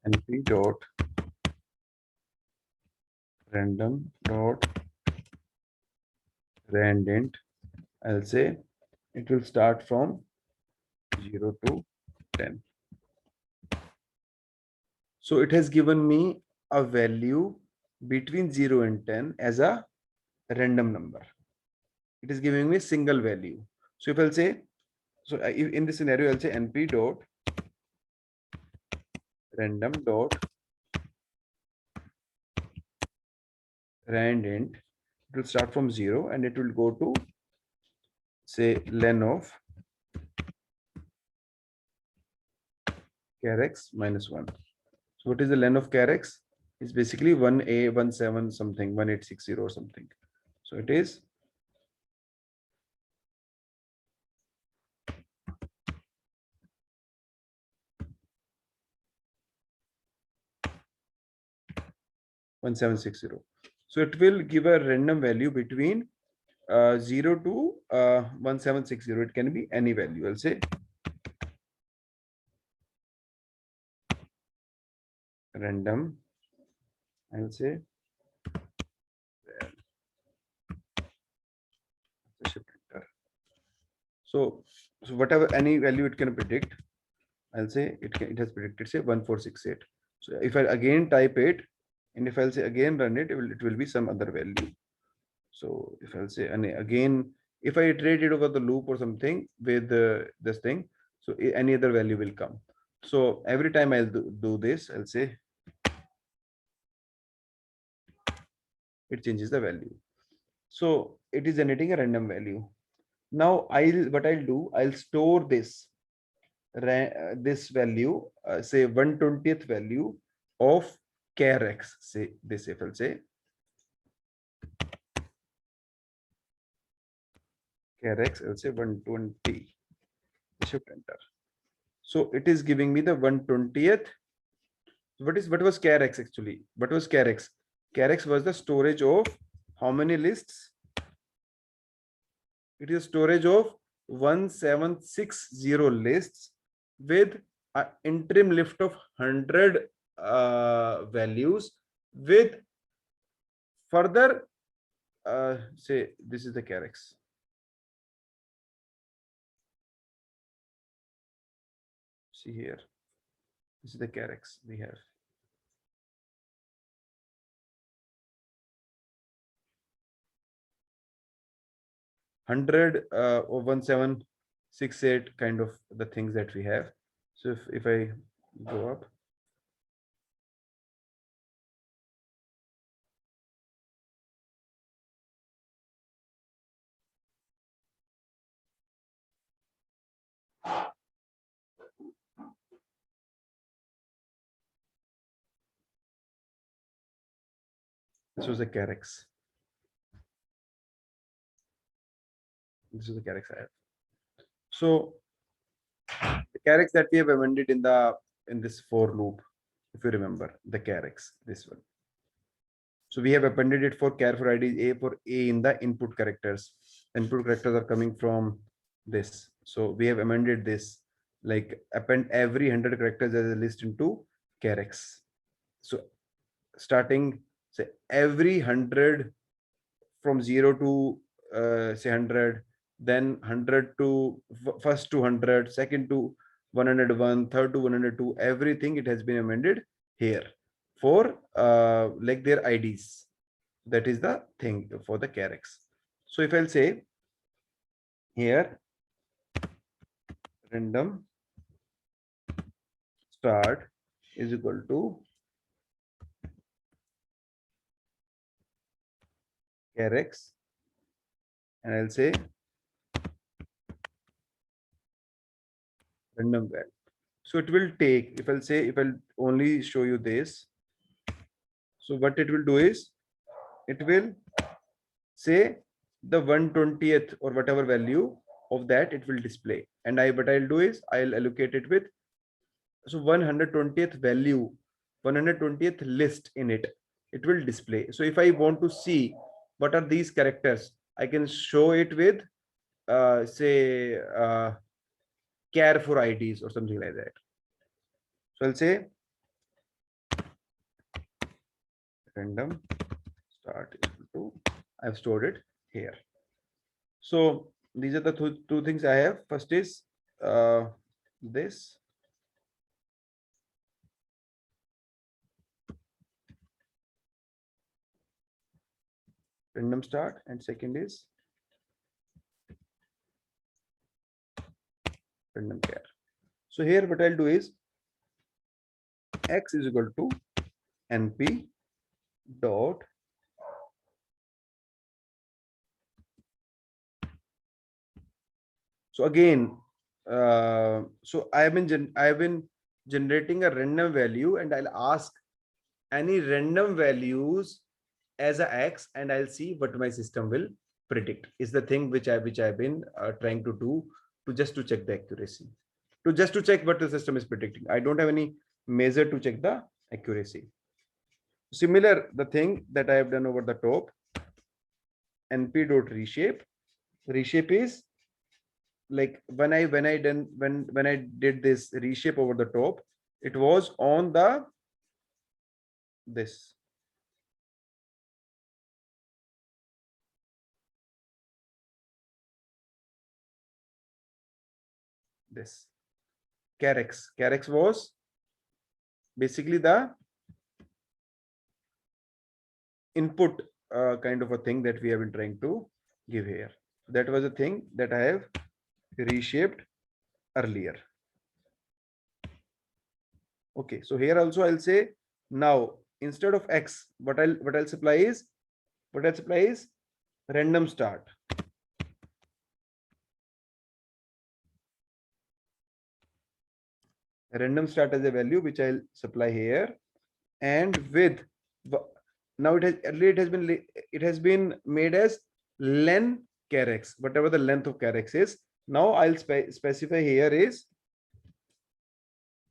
np dot random dot randint, I'll say it will start from 0 to 10. So it has given me a value between 0 and 10 as a random number. It is giving me a single value. So if I'll say, so in this scenario, I'll say np dot random dot randint. It will start from 0 and it will go to, say, len of char x minus 1. So what is the len of char x? It's basically 1A17 something, 1860 or something. So it is 1760. So it will give a random value between 0 to 1760. It can be any value. I'll say random. I'll say so whatever any value it can predict, I'll say it has predicted, say, 1468. So if I again type it, and if I'll say again run it, it will be some other value. So if I'll say, and again, if I iterate it over the loop or something with this thing, so any other value will come. So every time I'll do this, I'll say it changes the value. So it is generating a random value. Now I'll store this value, say 1/20th value of char x. Say this, if I'll say char x, I'll say 120. Shift enter. So it is giving me the 1/20th. What was char x actually? What was char x? Char x was the storage of how many lists? It is storage of 1760 lists with an interim lift of 100 values with further, say this is the char x. See here, this is the char x we have. Hundred or 1768 kind of the things that we have. So if I go up, this was the char x. This is the char x I have. So the char x that we have amended in this for loop, if you remember the char x, this one. So we have appended it for char for id a for a in the input characters. Input characters are coming from this. So we have amended this, like append every 100 characters as a list into char x. So starting, say, every 100 from 0 to say 100, then 100 to first to 100, second to 101, third to 102, everything it has been amended here for like their IDs. That is the thing for the char x. So if I'll say here random start is equal to char x, and I'll say random value. So it will take, if I'll only show you this. So what it will do is it will say the 1/20th or whatever value of that it will display. And what I'll do is I'll allocate it with, so 120th value, 120th list in it, it will display. So if I want to see what are these characters, I can show it with say char for IDs or something like that. So I'll say random start is equal to, I've stored it here. So these are the two things I have. First is this. Random start, and second is random char. So here what I'll do is x is equal to np dot so again so I have been generating a random value, and I'll ask any random values as a x, and I'll see what my system will predict. Is the thing which I've been trying to do to just to check the accuracy, to check what the system is predicting. I don't have any measure to check the accuracy. Similar, the thing that I have done over the top, np dot reshape. Reshape is like when I did this reshape over the top, it was on the this. This Carex was basically the input kind of a thing that we have been trying to give here. That was a thing that I have reshaped earlier. Okay, so here also I'll say now instead of x, what I'll supply is random start. Random start as a value which I'll supply here, and with now it has been made as len carex, whatever the length of carex is. Now I'll specify here is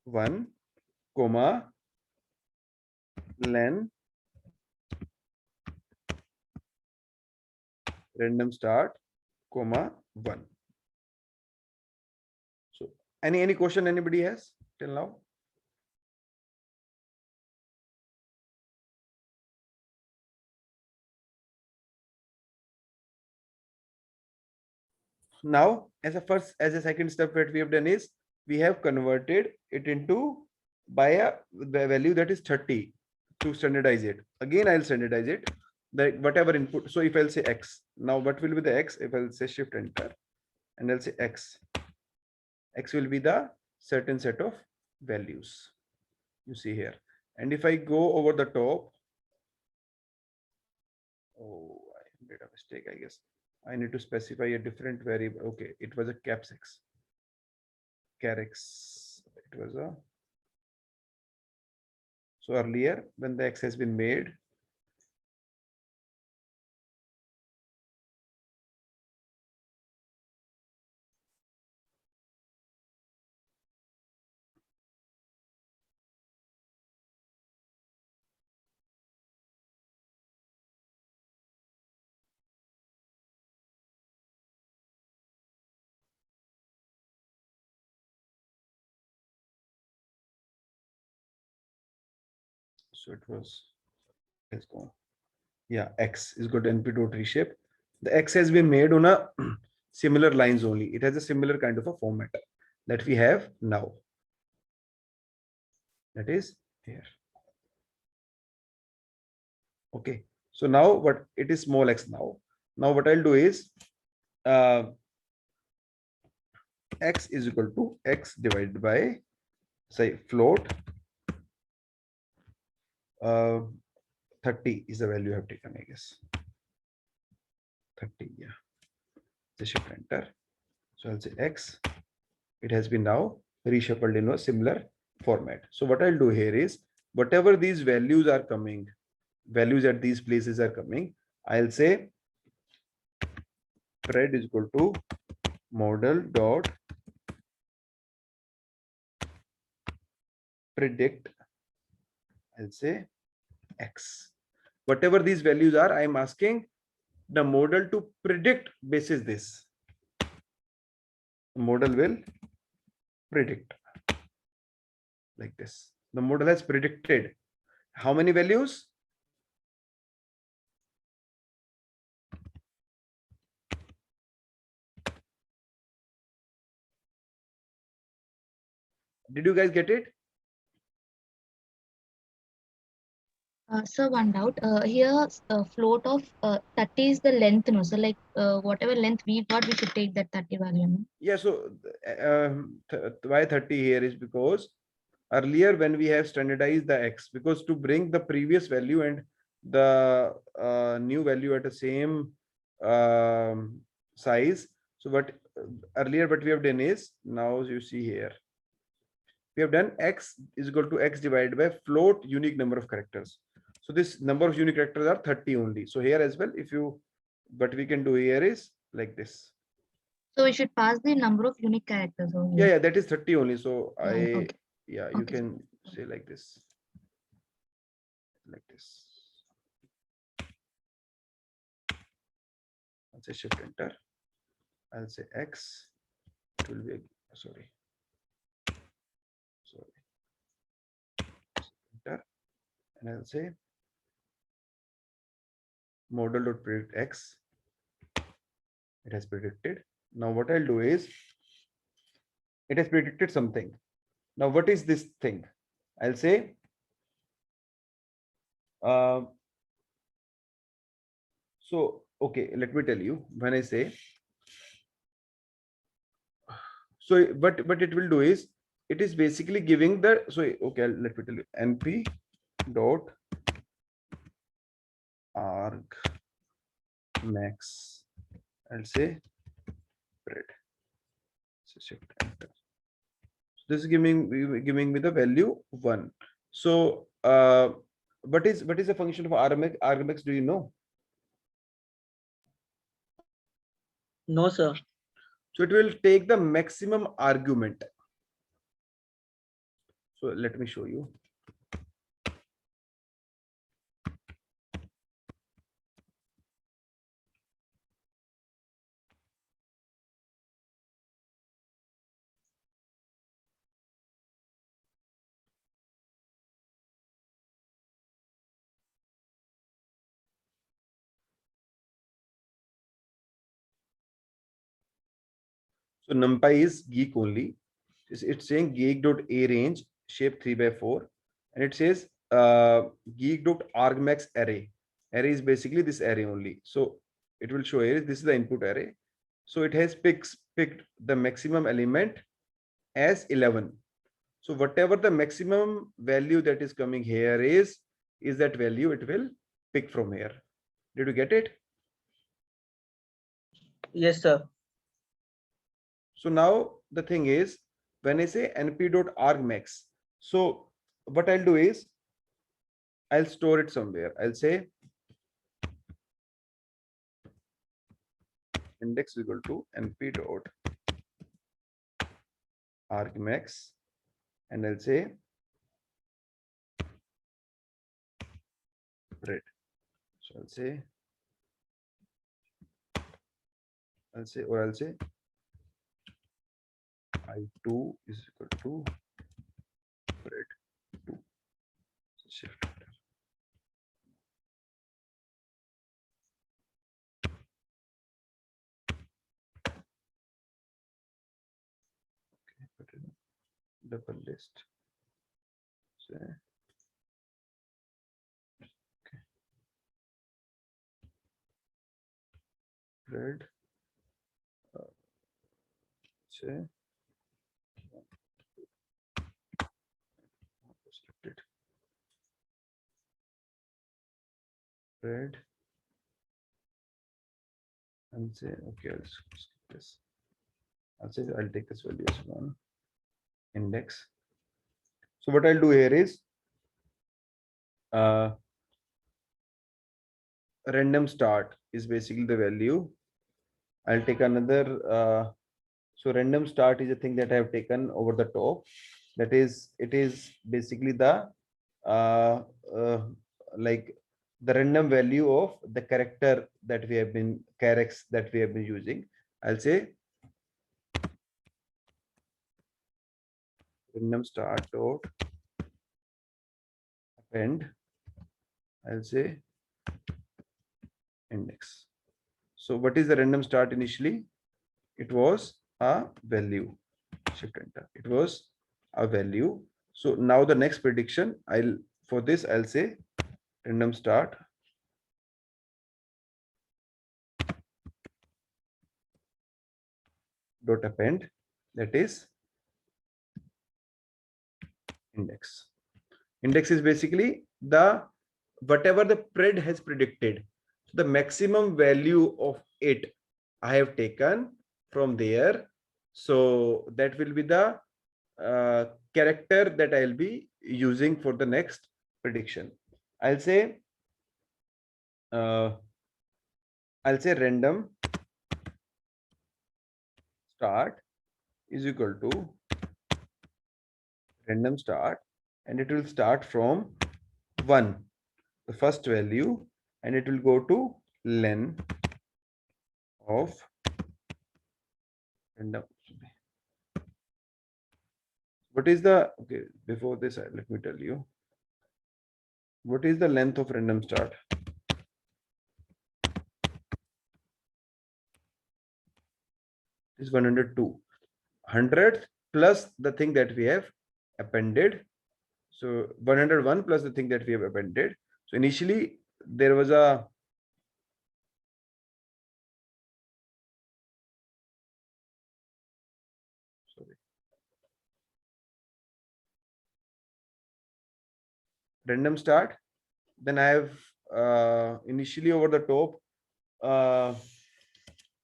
1 comma len random start comma 1. So any question anybody has till now? Now as a second step, what we have done is we have converted it into by a value that is 30 to standardize it. Again I'll standardize it, like whatever input. So if I'll say x, now what will be the x? If I'll say shift enter and I'll say x will be the certain set of values you see here. And if I go over the top, oh, I made a mistake, I guess. I need to specify a different variable. Okay, it was a carex. It was a, so earlier when the x has been made, so it was, let's go. Yeah, x is good np dot reshape. The x has been made on a similar lines only. It has a similar kind of a format that we have now. That is here. Okay, so now what it is small x now. Now what I'll do is x is equal to x divided by, say, float 30 is the value I have taken, I guess. 30, yeah. The shift enter. So I'll say x. It has been now reshuffled in a similar format. So what I'll do here is whatever these values are coming, values at these places are coming, I'll say pred is equal to model dot predict, I'll say x. Whatever these values are, I'm asking the model to predict basis this. The model will predict like this. The model has predicted how many values? Did you guys get it? So one doubt here, float of 30 is the length, no? So like whatever length we got, we should take that 30 value. No? Yeah, so why 30 here is because earlier when we have standardized the x, because to bring the previous value and the new value at the same size. So what earlier what we have done is, now you see here, we have done x is equal to x divided by float unique number of characters. So this number of unique characters are 30 only. So here as well, if you, what we can do here is like this. So we should pass the number of unique characters over Yeah, here. yeah, that is 30 only. So Okay. yeah, you Okay, sir. can say like this. Like this. I'll say shift enter. I'll say x. It will be, sorry. Enter. And I'll say model.predict x. It has predicted. Now what I'll do is, it has predicted something. Now what is this thing? I'll say so okay, let me tell you, when I say, so but it will do is, it is basically giving the, so okay, let me tell you, np dot arg max, I'll say spread. So shift enter. So this is giving me the value 1. So what is the function of argmax? Do you know? No, sir. So it will take the maximum argument. So let me show you. So NumPy is geek only. It's saying geek.a range shape 3/4, and it says geek.argmax array. Array is basically this array only. So it will show here, this is the input array. So it has picked the maximum element as 11. So whatever the maximum value that is coming here is that value it will pick from here. Did you get it? Yes, sir. So now the thing is, when I say np.argmax, so what I'll do is, I'll store it somewhere. I'll say index equal to np.argmax, and I'll say spread. So I'll say I2 is equal to spread 2. So shift enter. Okay, put it in double list. Say okay. Spread. Say restricted. Spread. And say okay, I'll skip this. I'll say I'll take this value as 1 index. So what I'll do here is random start is basically the value. I'll take another so random start is a thing that I have taken over the top. That is, it is basically the like the random value of the character that we have been characters that we have been using. I'll say random start dot append. I'll say index. So what is the random start initially? It was a value. Shift enter. It was a value. So now the next prediction, for this I'll say random start dot append, that is index. Index is basically the whatever the pred has predicted. So the maximum value of it I have taken from there. So that will be the character that I'll be using for the next prediction. I'll say random start is equal to random start, and it will start from 1, the first value, and it will go to len of random. What is the, okay, before this, let me tell you, what is the length of random start? Is 102. 100 plus the thing that we have appended. So 101 plus the thing that we have appended. So initially there was a random start. Then I have initially over the top,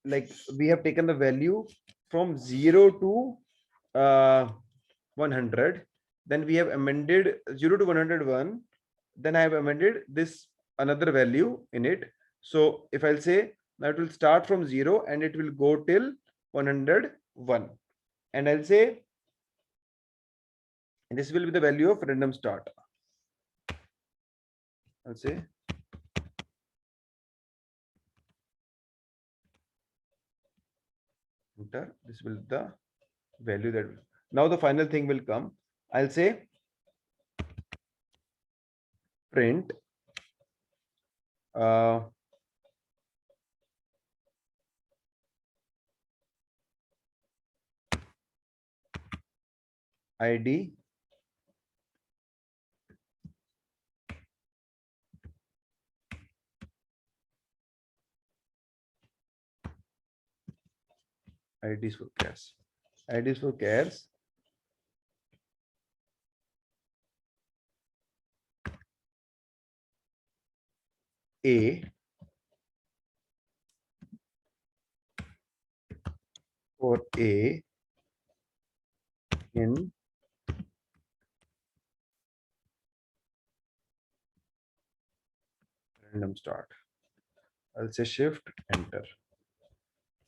like we have taken the value from 0 to 100. Then we have amended 0 to 101. Then I have amended this another value in it. So if I'll say now it will start from 0 and it will go till 101. And I'll say this will be the value of random start. I'll say enter. This will be the value that now the final thing will come. I'll say print ID IDs for chars. IDs for chars. A for A in random start. I'll say shift enter.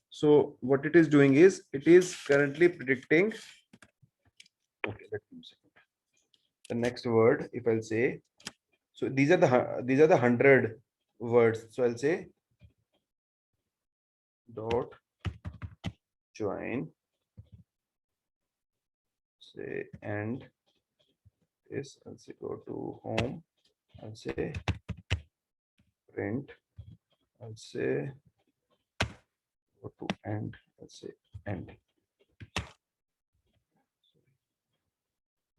So what it is doing is it is currently predicting. Okay, let me see. The next word, if I'll say, so these are the 100 words. So I'll say dot join, say, and this, I'll say go to home, I'll say print, I'll say go to end, I'll say end.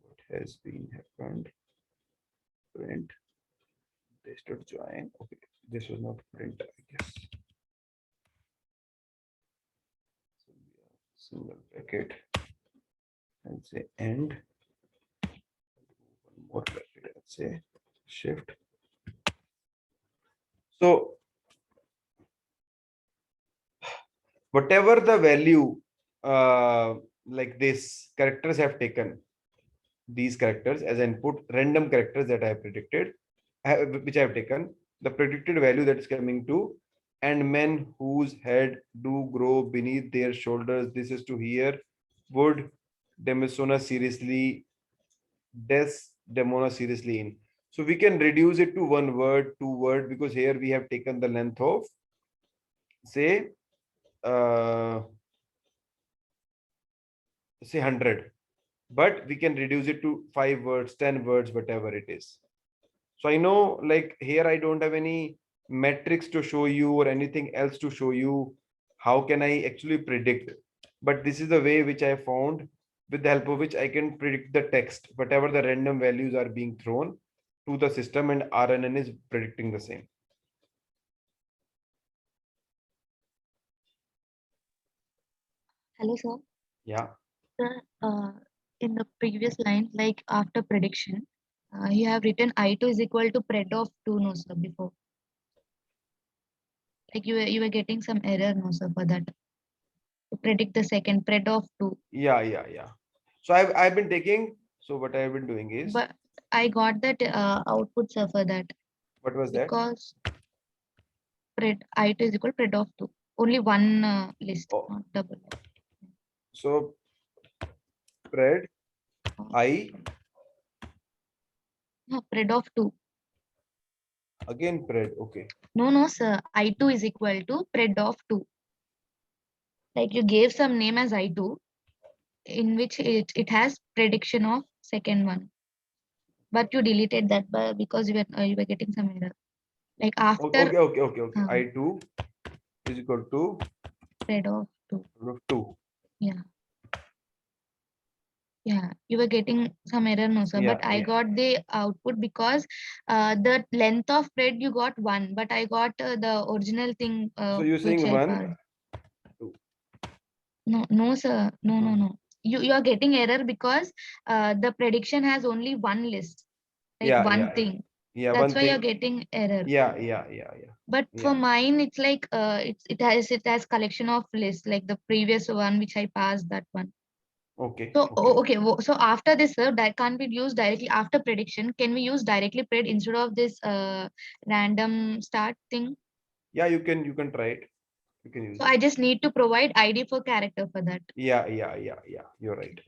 What has been happened? Print, this dot join. Okay, this was not print, I guess. So single bracket, I'll say end. One more bracket, I'll say shift. So whatever the value like this characters have taken, these characters as input, random characters that I have predicted, which I have taken, the predicted value that is coming to, and men whose head do grow beneath their shoulders, this is to hear, would Demosona seriously, Desdemona seriously in. So we can reduce it to 1 word, 2 word, because here we have taken the length of, say 100, but we can reduce it to 5 words, 10 words, whatever it is. So I know, like here I don't have any metrics to show you or anything else to show you how can I actually predict, but this is the way which I found with the help of which I can predict the text, whatever the random values are being thrown to the system, and RNN is predicting the same. Hello, sir. Yeah. Sir, in the previous line, like after prediction, you have written I2 is equal to pred of 2, no, sir, before. Like you were getting some error, no, sir, for that. To predict the second pred of 2. Yeah. So I've been taking, so what I've been doing is, But I got that output, sir, for that. what was that? Because pred I2 is equal to pred of 2. Only one list, Oh. not double. So pred I, No, pred of 2. again pred, okay. No, sir. I2 is equal to pred of 2. Like you gave some name as I2, in which it has prediction of second one. But you deleted that because you were getting some error. Like after Okay. uh, I2 is equal to pred of 2. 2. Yeah, you were getting some error, no, sir. Yeah, But I yeah. got the output because the length of pred you got 1, but I got the original thing. So you're which saying I 1, passed. No, sir. No. You are getting error because the prediction has only one list, like Yeah, one yeah, yeah. thing. Yeah, That's one why you're thing. getting error. Yeah. But for Yeah. mine, it's like it has collection of lists, like the previous one which I passed, that one. Okay. So Okay. so after this, sir, that can't be used directly after prediction. Can we use directly pred instead of this random start thing? Yeah, you can try it. You can use So it. I just need to provide ID for character for that. Yeah. You're right.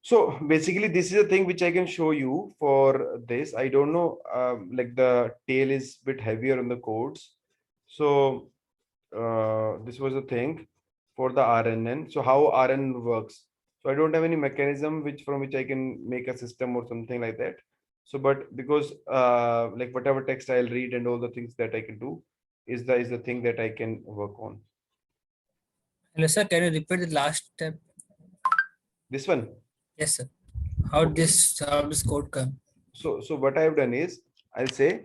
So basically, this is a thing which I can show you for this. I don't know, like the tail is a bit heavier on the codes. So this was a thing for the RNN. So how RNN works. So I don't have any mechanism from which I can make a system or something like that. So, but because like whatever text I'll read and all the things that I can do is the thing that I can work on. Hello, sir. Can you repeat the last step? This one. Yes, sir. How this code come? So what I've done is I'll say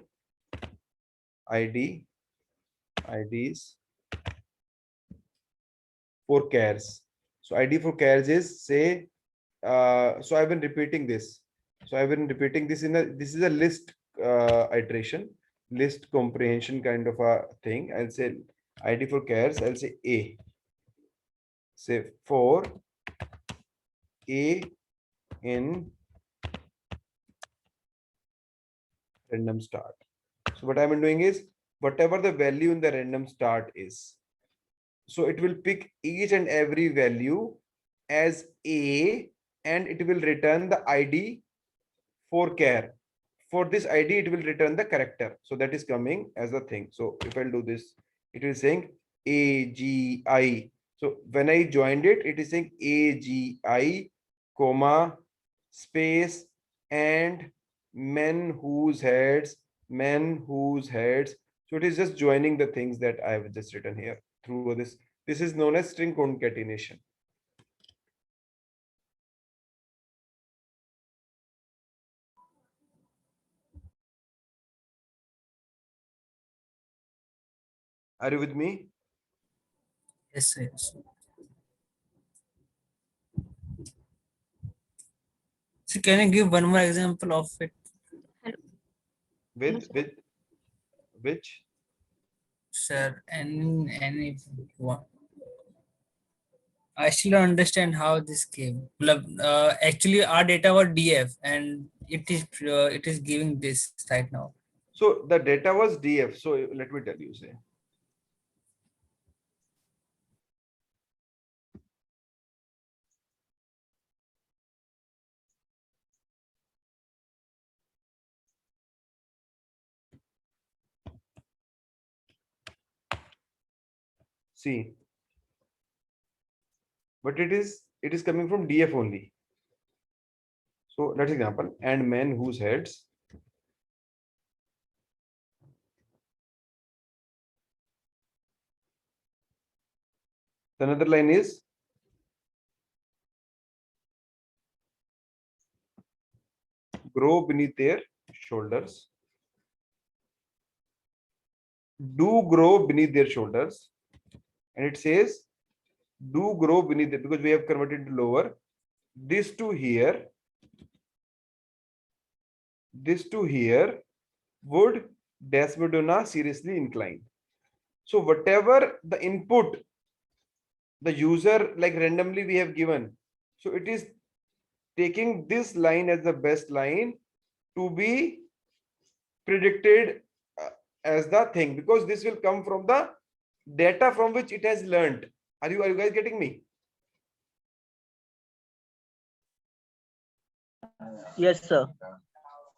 IDs for chars. So ID for chars is say, so I've been repeating this. So I've been repeating this this is a list iteration, list comprehension kind of a thing. I'll say ID for chars, I'll say A. Say for A in random start. So what I'm doing is whatever the value in the random start is, so it will pick each and every value as A and it will return the ID for char. For this ID, it will return the character. So that is coming as a thing. So if I'll do this, it is saying AGI. So when I joined it, it is saying AGI, comma, space, and men whose heads. So it is just joining the things that I have just written here through this. This is known as string concatenation. Are you with me? Yes, sir. Yes. So can you give one more example of it? With which? Sir, any one. I still don't understand how this came. Actually, our data was DF, and it is giving this right now. So the data was DF. So let me tell you, say. See, but it is coming from DF only. So let's example, and men whose heads The another line is grow beneath their shoulders. Do grow beneath their shoulders. And it says do grow beneath it because we have converted to lower. This to here would Desmodona seriously incline. So whatever the input the user like randomly we have given, so it is taking this line as the best line to be predicted as the thing, because this will come from the data from which it has learned. Are you guys getting me? Yes, sir.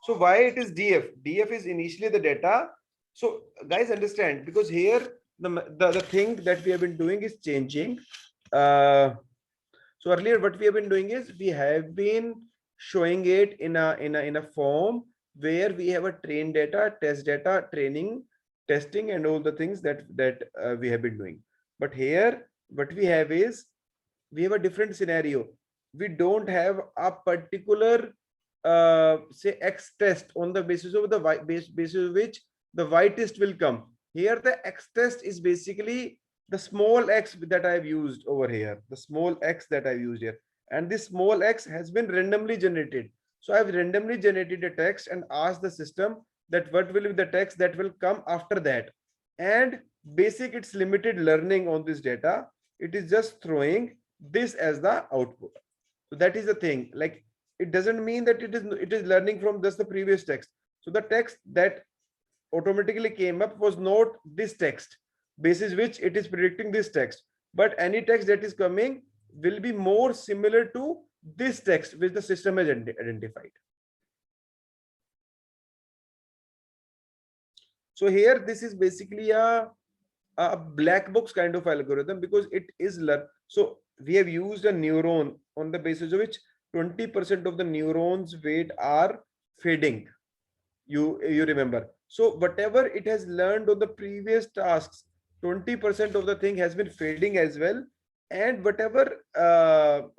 So why it is DF? DF is initially the data. So guys understand, because here the thing that we have been doing is changing. So earlier what we have been doing is we have been showing it in a form where we have a train data, test data, training, testing, and all the things that we have been doing. But here what we have is we have a different scenario. We don't have a particular say X test on the basis of the basis of which the Y test will come. Here the X test is basically the small x that I've used over here, the small x that I've used here, and this small x has been randomly generated. So I've randomly generated a text and asked the system that what will be the text that will come after that. And basic it's limited learning on this data. It is just throwing this as the output. So that is the thing. Like it doesn't mean that it is learning from just the previous text. So the text that automatically came up was not this text basis which it is predicting this text, but any text that is coming will be more similar to this text which the system has identified. So here this is basically a black box kind of algorithm because it is so we have used a neuron on the basis of which 20% of the neurons weight are fading. You remember. So whatever it has learned on the previous tasks, 20% of the thing has been fading as well. And whatever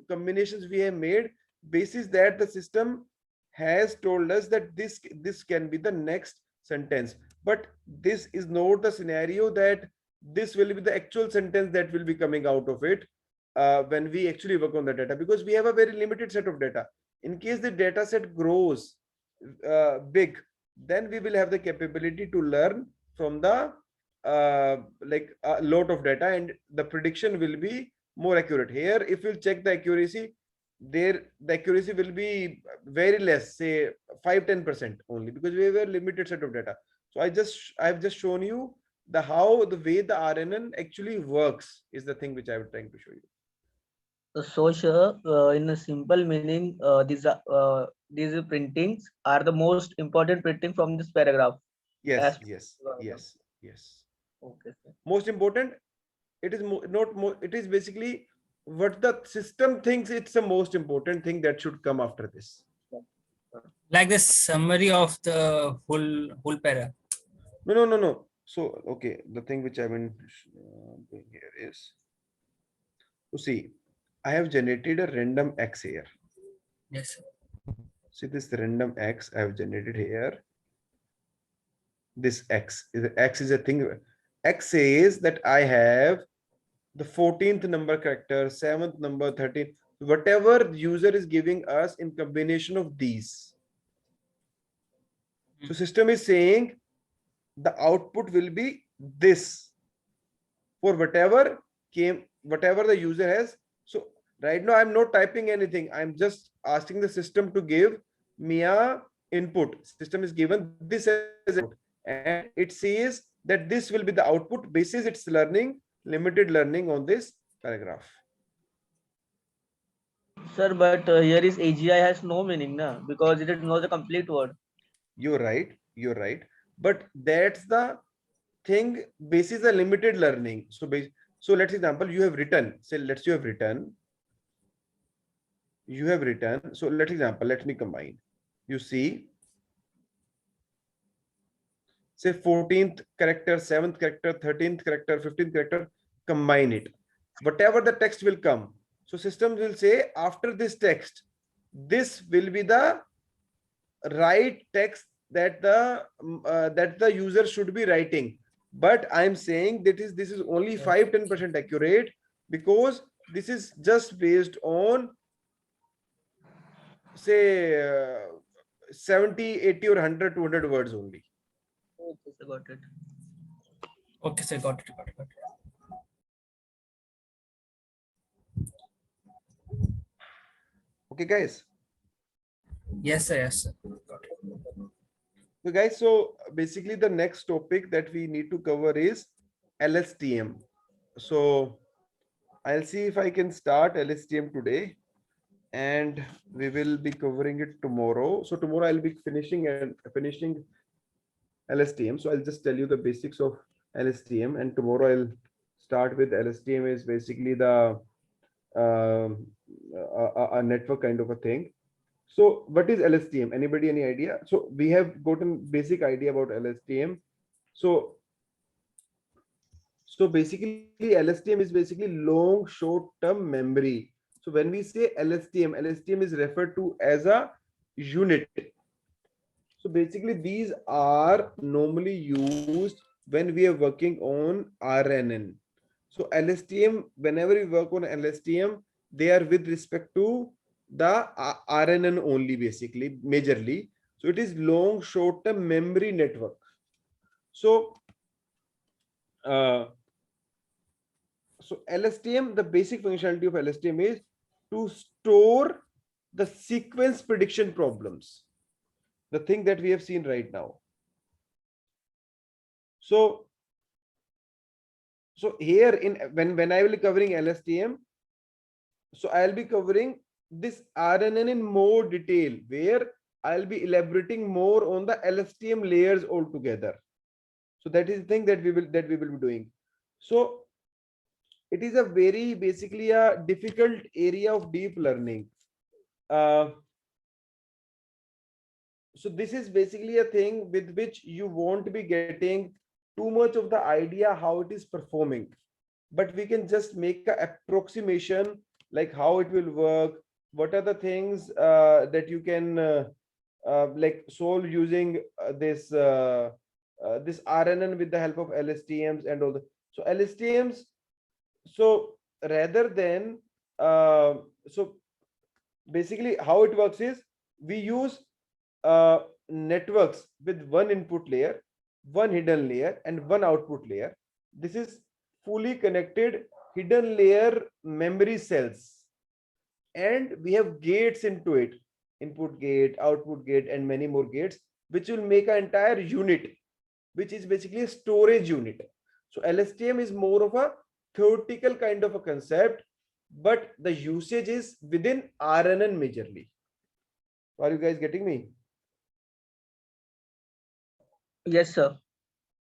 combinations we have made, basis that the system has told us that this can be the next sentence. But this is not the scenario that this will be the actual sentence that will be coming out of it when we actually work on the data, because we have a very limited set of data. In case the data set grows big, then we will have the capability to learn from the like a lot of data, and the prediction will be more accurate. Here if you check the accuracy, the accuracy will be very less, say 5-10% only, because we have a limited set of data. So I've just shown you the way the RNN actually works is the thing which I was trying to show you. So sure, in a simple meaning, these printings are the most important printing from this paragraph. Yes, Okay, sir. most important. It is not more, it is basically what the system thinks it's the most important thing that should come after this. Like the summary of the whole para. No. So okay, the thing which I've been doing here is to see I have generated a random x here. Yes. See this random x I have generated here. This x is a thing. X says that I have the 14th number character, 7th number, 13th, whatever user is giving us in combination of these. So system is saying the output will be this for whatever the user has. So right now I'm not typing anything. I'm just asking the system to give me a input. System is given this as input, and it says that this will be the output basis its learning, limited learning on this paragraph. Sir, but here is AGI has no meaning, na? Because it is not a complete word. You're right. But that's the thing, basis a limited learning. So let's example, you have written, say let's you have written. So let's example, let me combine. You see, say 14th character, 7th character, 13th character, 15th character, combine it. whatever the text will come. So systems will say after this text, this will be the right text that the user should be writing. But I'm saying that this is only 5-10% accurate, because this is just based on, say, 70, 80 or 100, 200 words only. Okay, sir, got it. Okay, sir. Got it. Got it. Got it. Okay, guys. Yes, sir. Yes, sir. Got it. So guys, so basically the next topic that we need to cover is LSTM. So I'll see if I can start LSTM today, and we will be covering it tomorrow. So tomorrow I'll be finishing LSTM. So I'll just tell you the basics of LSTM, and tomorrow I'll start with LSTM is basically the a network kind of a thing. So what is LSTM? Anybody, any idea? So we have gotten basic idea about LSTM. So basically LSTM is basically long short-term memory. So when we say LSTM is referred to as a unit. So basically these are normally used when we are working on RNN. So LSTM, whenever we work on LSTM, they are with respect to the RNN only, basically, majorly. So it is long short-term memory network. So LSTM, the basic functionality of LSTM is to store the sequence prediction problems, the thing that we have seen right now. So here when I will be covering LSTM, so I'll be covering this RNN in more detail, where I'll be elaborating more on the LSTM layers altogether. So that is the thing that we will be doing. So it is a very basically a difficult area of deep learning. So this is basically a thing with which you won't be getting too much of the idea how it is performing, but we can just make an approximation like how it will work, what are the things that you can like solve using this RNN with the help of LSTMs and all the. So LSTMs, so rather than so basically how it works is we use networks with one input layer, one hidden layer, and one output layer. This is fully connected hidden layer memory cells, and we have gates into it, input gate, output gate, and many more gates, which will make an entire unit, which is basically a storage unit. So LSTM is more of a theoretical kind of a concept, but the usage is within RNN majorly. Are you guys getting me? Yes, sir.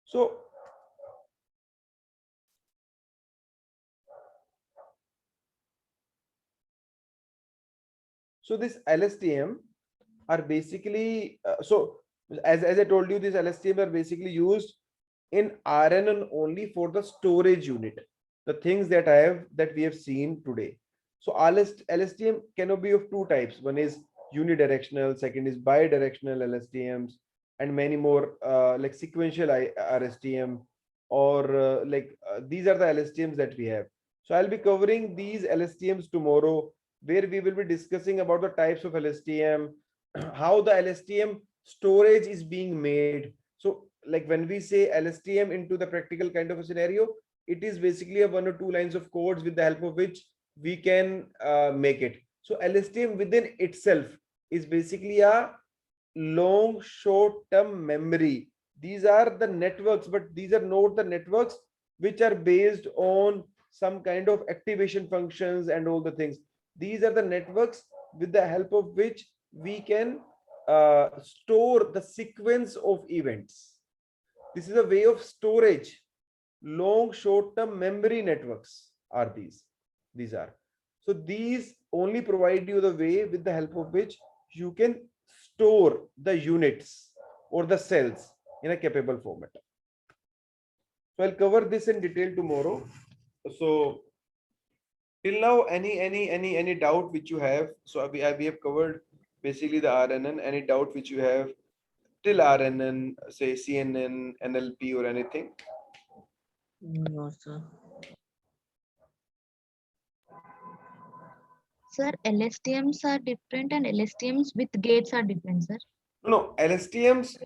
So this LSTM are basically as I told you, these LSTM are basically used in RNN only for the storage unit, the things that we have seen today. So LSTM cannot be of two types. One is unidirectional, second is bidirectional LSTMs, and many more like sequential RSTM, or these are the LSTMs that we have. So I'll be covering these LSTMs tomorrow, where we will be discussing about the types of LSTM, how the LSTM storage is being made. So like when we say LSTM into the practical kind of a scenario, it is basically a 1 or 2 lines of codes with the help of which we can make it. So LSTM within itself is basically a long short-term memory. These are the networks, but these are not the networks which are based on some kind of activation functions and all the things. These are the networks with the help of which we can store the sequence of events. This is a way of storage. Long short-term memory networks are these. These are. So these only provide you the way with the help of which you can store the units or the cells in a capable format. So I'll cover this in detail tomorrow. So till now, any doubt which you have? So we have covered basically the RNN. Any doubt which you have till RNN, say CNN, NLP, or anything? No, sir. Sir, LSTMs are different and LSTMs with gates are different, sir. No, LSTMs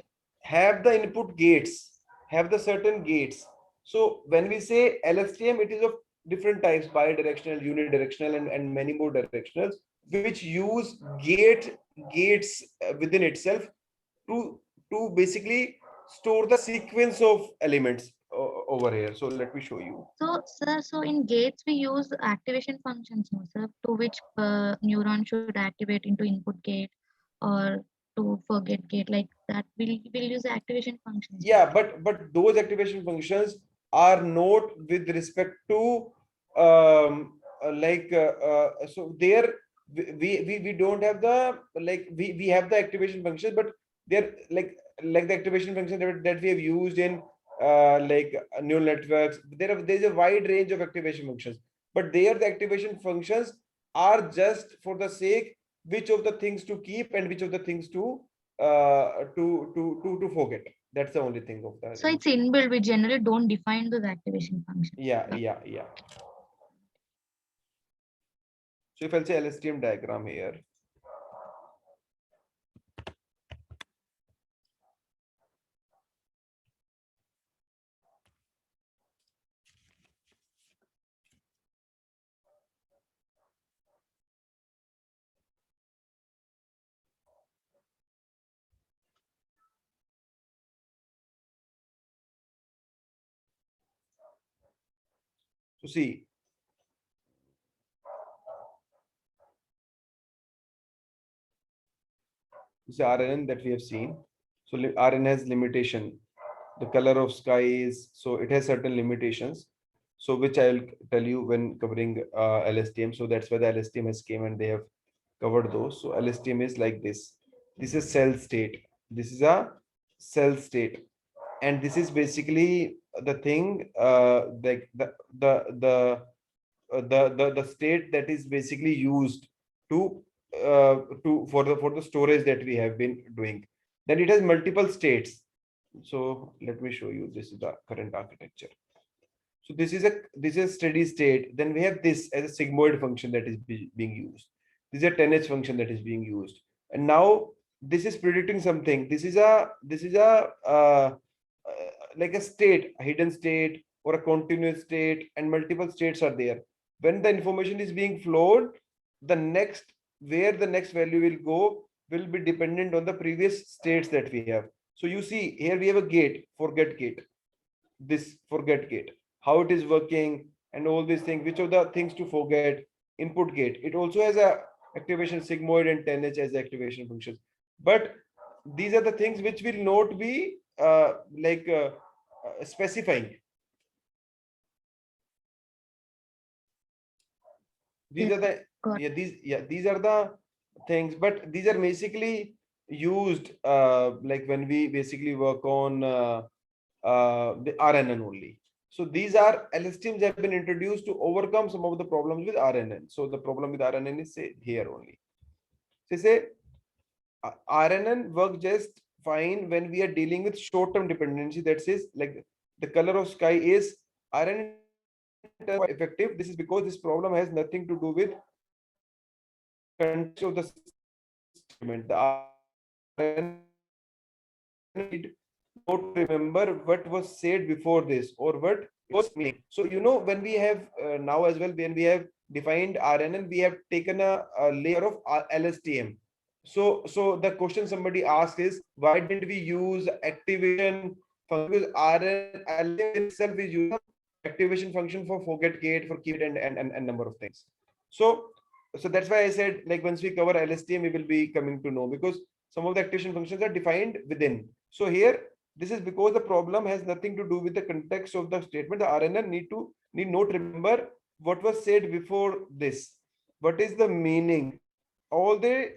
have the input gates, have the certain gates. So when we say LSTM, it is of different types: bidirectional, unidirectional, and many more directionals, which use gates within itself to basically store the sequence of elements over here. So let me show you. So, sir, so in gates we use activation functions, no, sir, to which neuron should activate into input gate or to forget gate, like that. We'll use activation functions. Yeah, but those activation functions are not with respect to so there we don't have the we have the activation functions, but they're like the activation function that we have used in neural networks. There's a wide range of activation functions, but there the activation functions are just for the sake which of the things to keep and which of the things to forget. That's the only thing of that. So it's inbuilt. We generally don't define those activation functions. Yeah. So if I'll say LSTM diagram here. So see, this is RNN that we have seen. So RNN has limitation. The color of sky is, so it has certain limitations. So which I will tell you when covering LSTM. So that's why the LSTM has came and they have covered those. So LSTM is like this. This is cell state. This is a cell state, and this is basically the thing like the state that is basically used to for the storage that we have been doing. Then it has multiple states. So let me show you. This is the current architecture. So this is steady state. Then we have this as a sigmoid function that is being used. This is a 10H function that is being used. And now this is predicting something. This is like a state, a hidden state or a continuous state, and multiple states are there. When the information is being flowed, where the next value will go will be dependent on the previous states that we have. So you see here we have a gate, forget gate. This forget gate, how it is working, and all these things, which of the things to forget. Input gate, it also has a activation sigmoid and 10H as activation functions, but these are the things which will not be specifying. These are the these are the things, but these are basically used like when we basically work on the RNN only. So these are LSTMs have been introduced to overcome some of the problems with RNN. So the problem with RNN is say here only. So say RNN work just fine when we are dealing with short-term dependency. That says like the color of sky is RNN effective. This is because this problem has nothing to do with context of the statement. The RNN need not remember what was said before this or what was meaning. So when we have now as well, when we have defined RNN, we have taken a layer of LSTM. So the question somebody asked is, why didn't we use activation function? Because RNN itself is using activation function for forget gate, for keep it, and number of things. So that's why I said, like, once we cover LSTM, we will be coming to know, because some of the activation functions are defined within. So here, this is because the problem has nothing to do with the context of the statement. The RNN need not remember what was said before this. What is the meaning? All they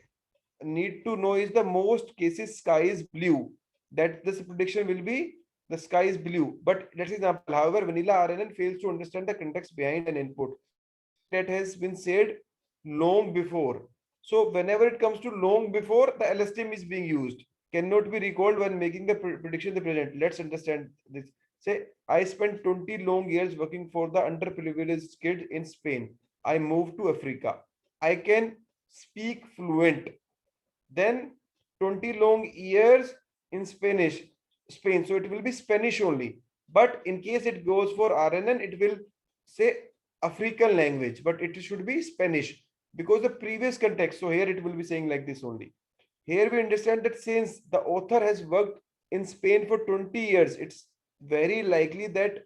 need to know is the most cases sky is blue. That this prediction will be the sky is blue. But let's example, however, vanilla RNN fails to understand the context behind an input. that has been said long before. So whenever it comes to long before, the LSTM is being used. Cannot be recalled when making the prediction in the present. Let's understand this. Say, I spent 20 long years working for the underprivileged kids in Spain. I moved to Africa. I can speak fluent. Then 20 long years in Spain. So it will be Spanish only. But in case it goes for RNN, it will say African language, but it should be Spanish because the previous context. So here it will be saying like this only. Here we understand that since the author has worked in Spain for 20 years, it's very likely that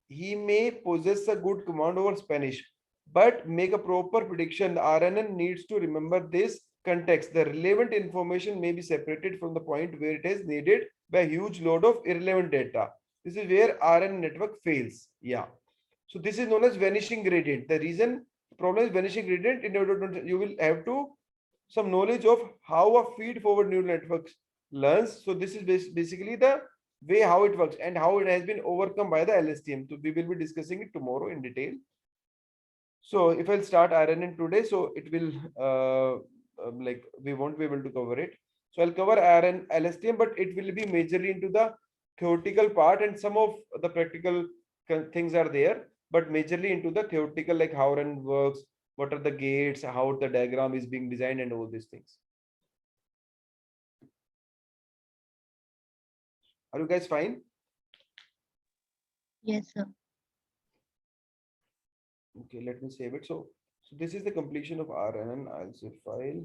he may possess a good command over Spanish, but make a proper prediction. The RNN needs to remember this context. The relevant information may be separated from the point where it is needed by a huge load of irrelevant data. This is where RNN network fails. Yeah. So this is known as vanishing gradient. The reason problem is vanishing gradient. In order to, you will have to some knowledge of how a feed forward neural networks learns. So this is basically the way how it works and how it has been overcome by the LSTM. So we will be discussing it tomorrow in detail. So if I'll start RNN today, so it will like we won't be able to cover it. So I'll cover RN LSTM, but it will be majorly into the theoretical part, and some of the practical things are there, but majorly into the theoretical, like how RNN works, what are the gates, how the diagram is being designed, and all these things. Are you guys fine? Yes, sir. Okay, let me save it. So this is the completion of RNN. I'll say file,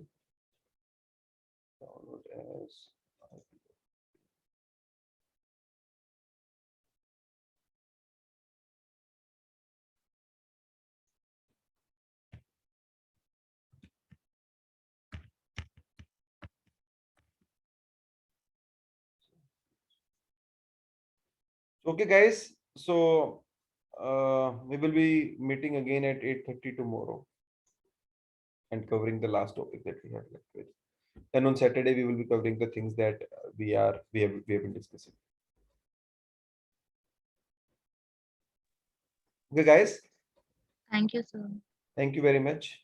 download as. Okay, guys. So we will be meeting again at 8:30 tomorrow and covering the last topic that we have left with. Then on Saturday we will be covering the things that we have been discussing. Okay, guys. Thank you, sir. Thank you very much.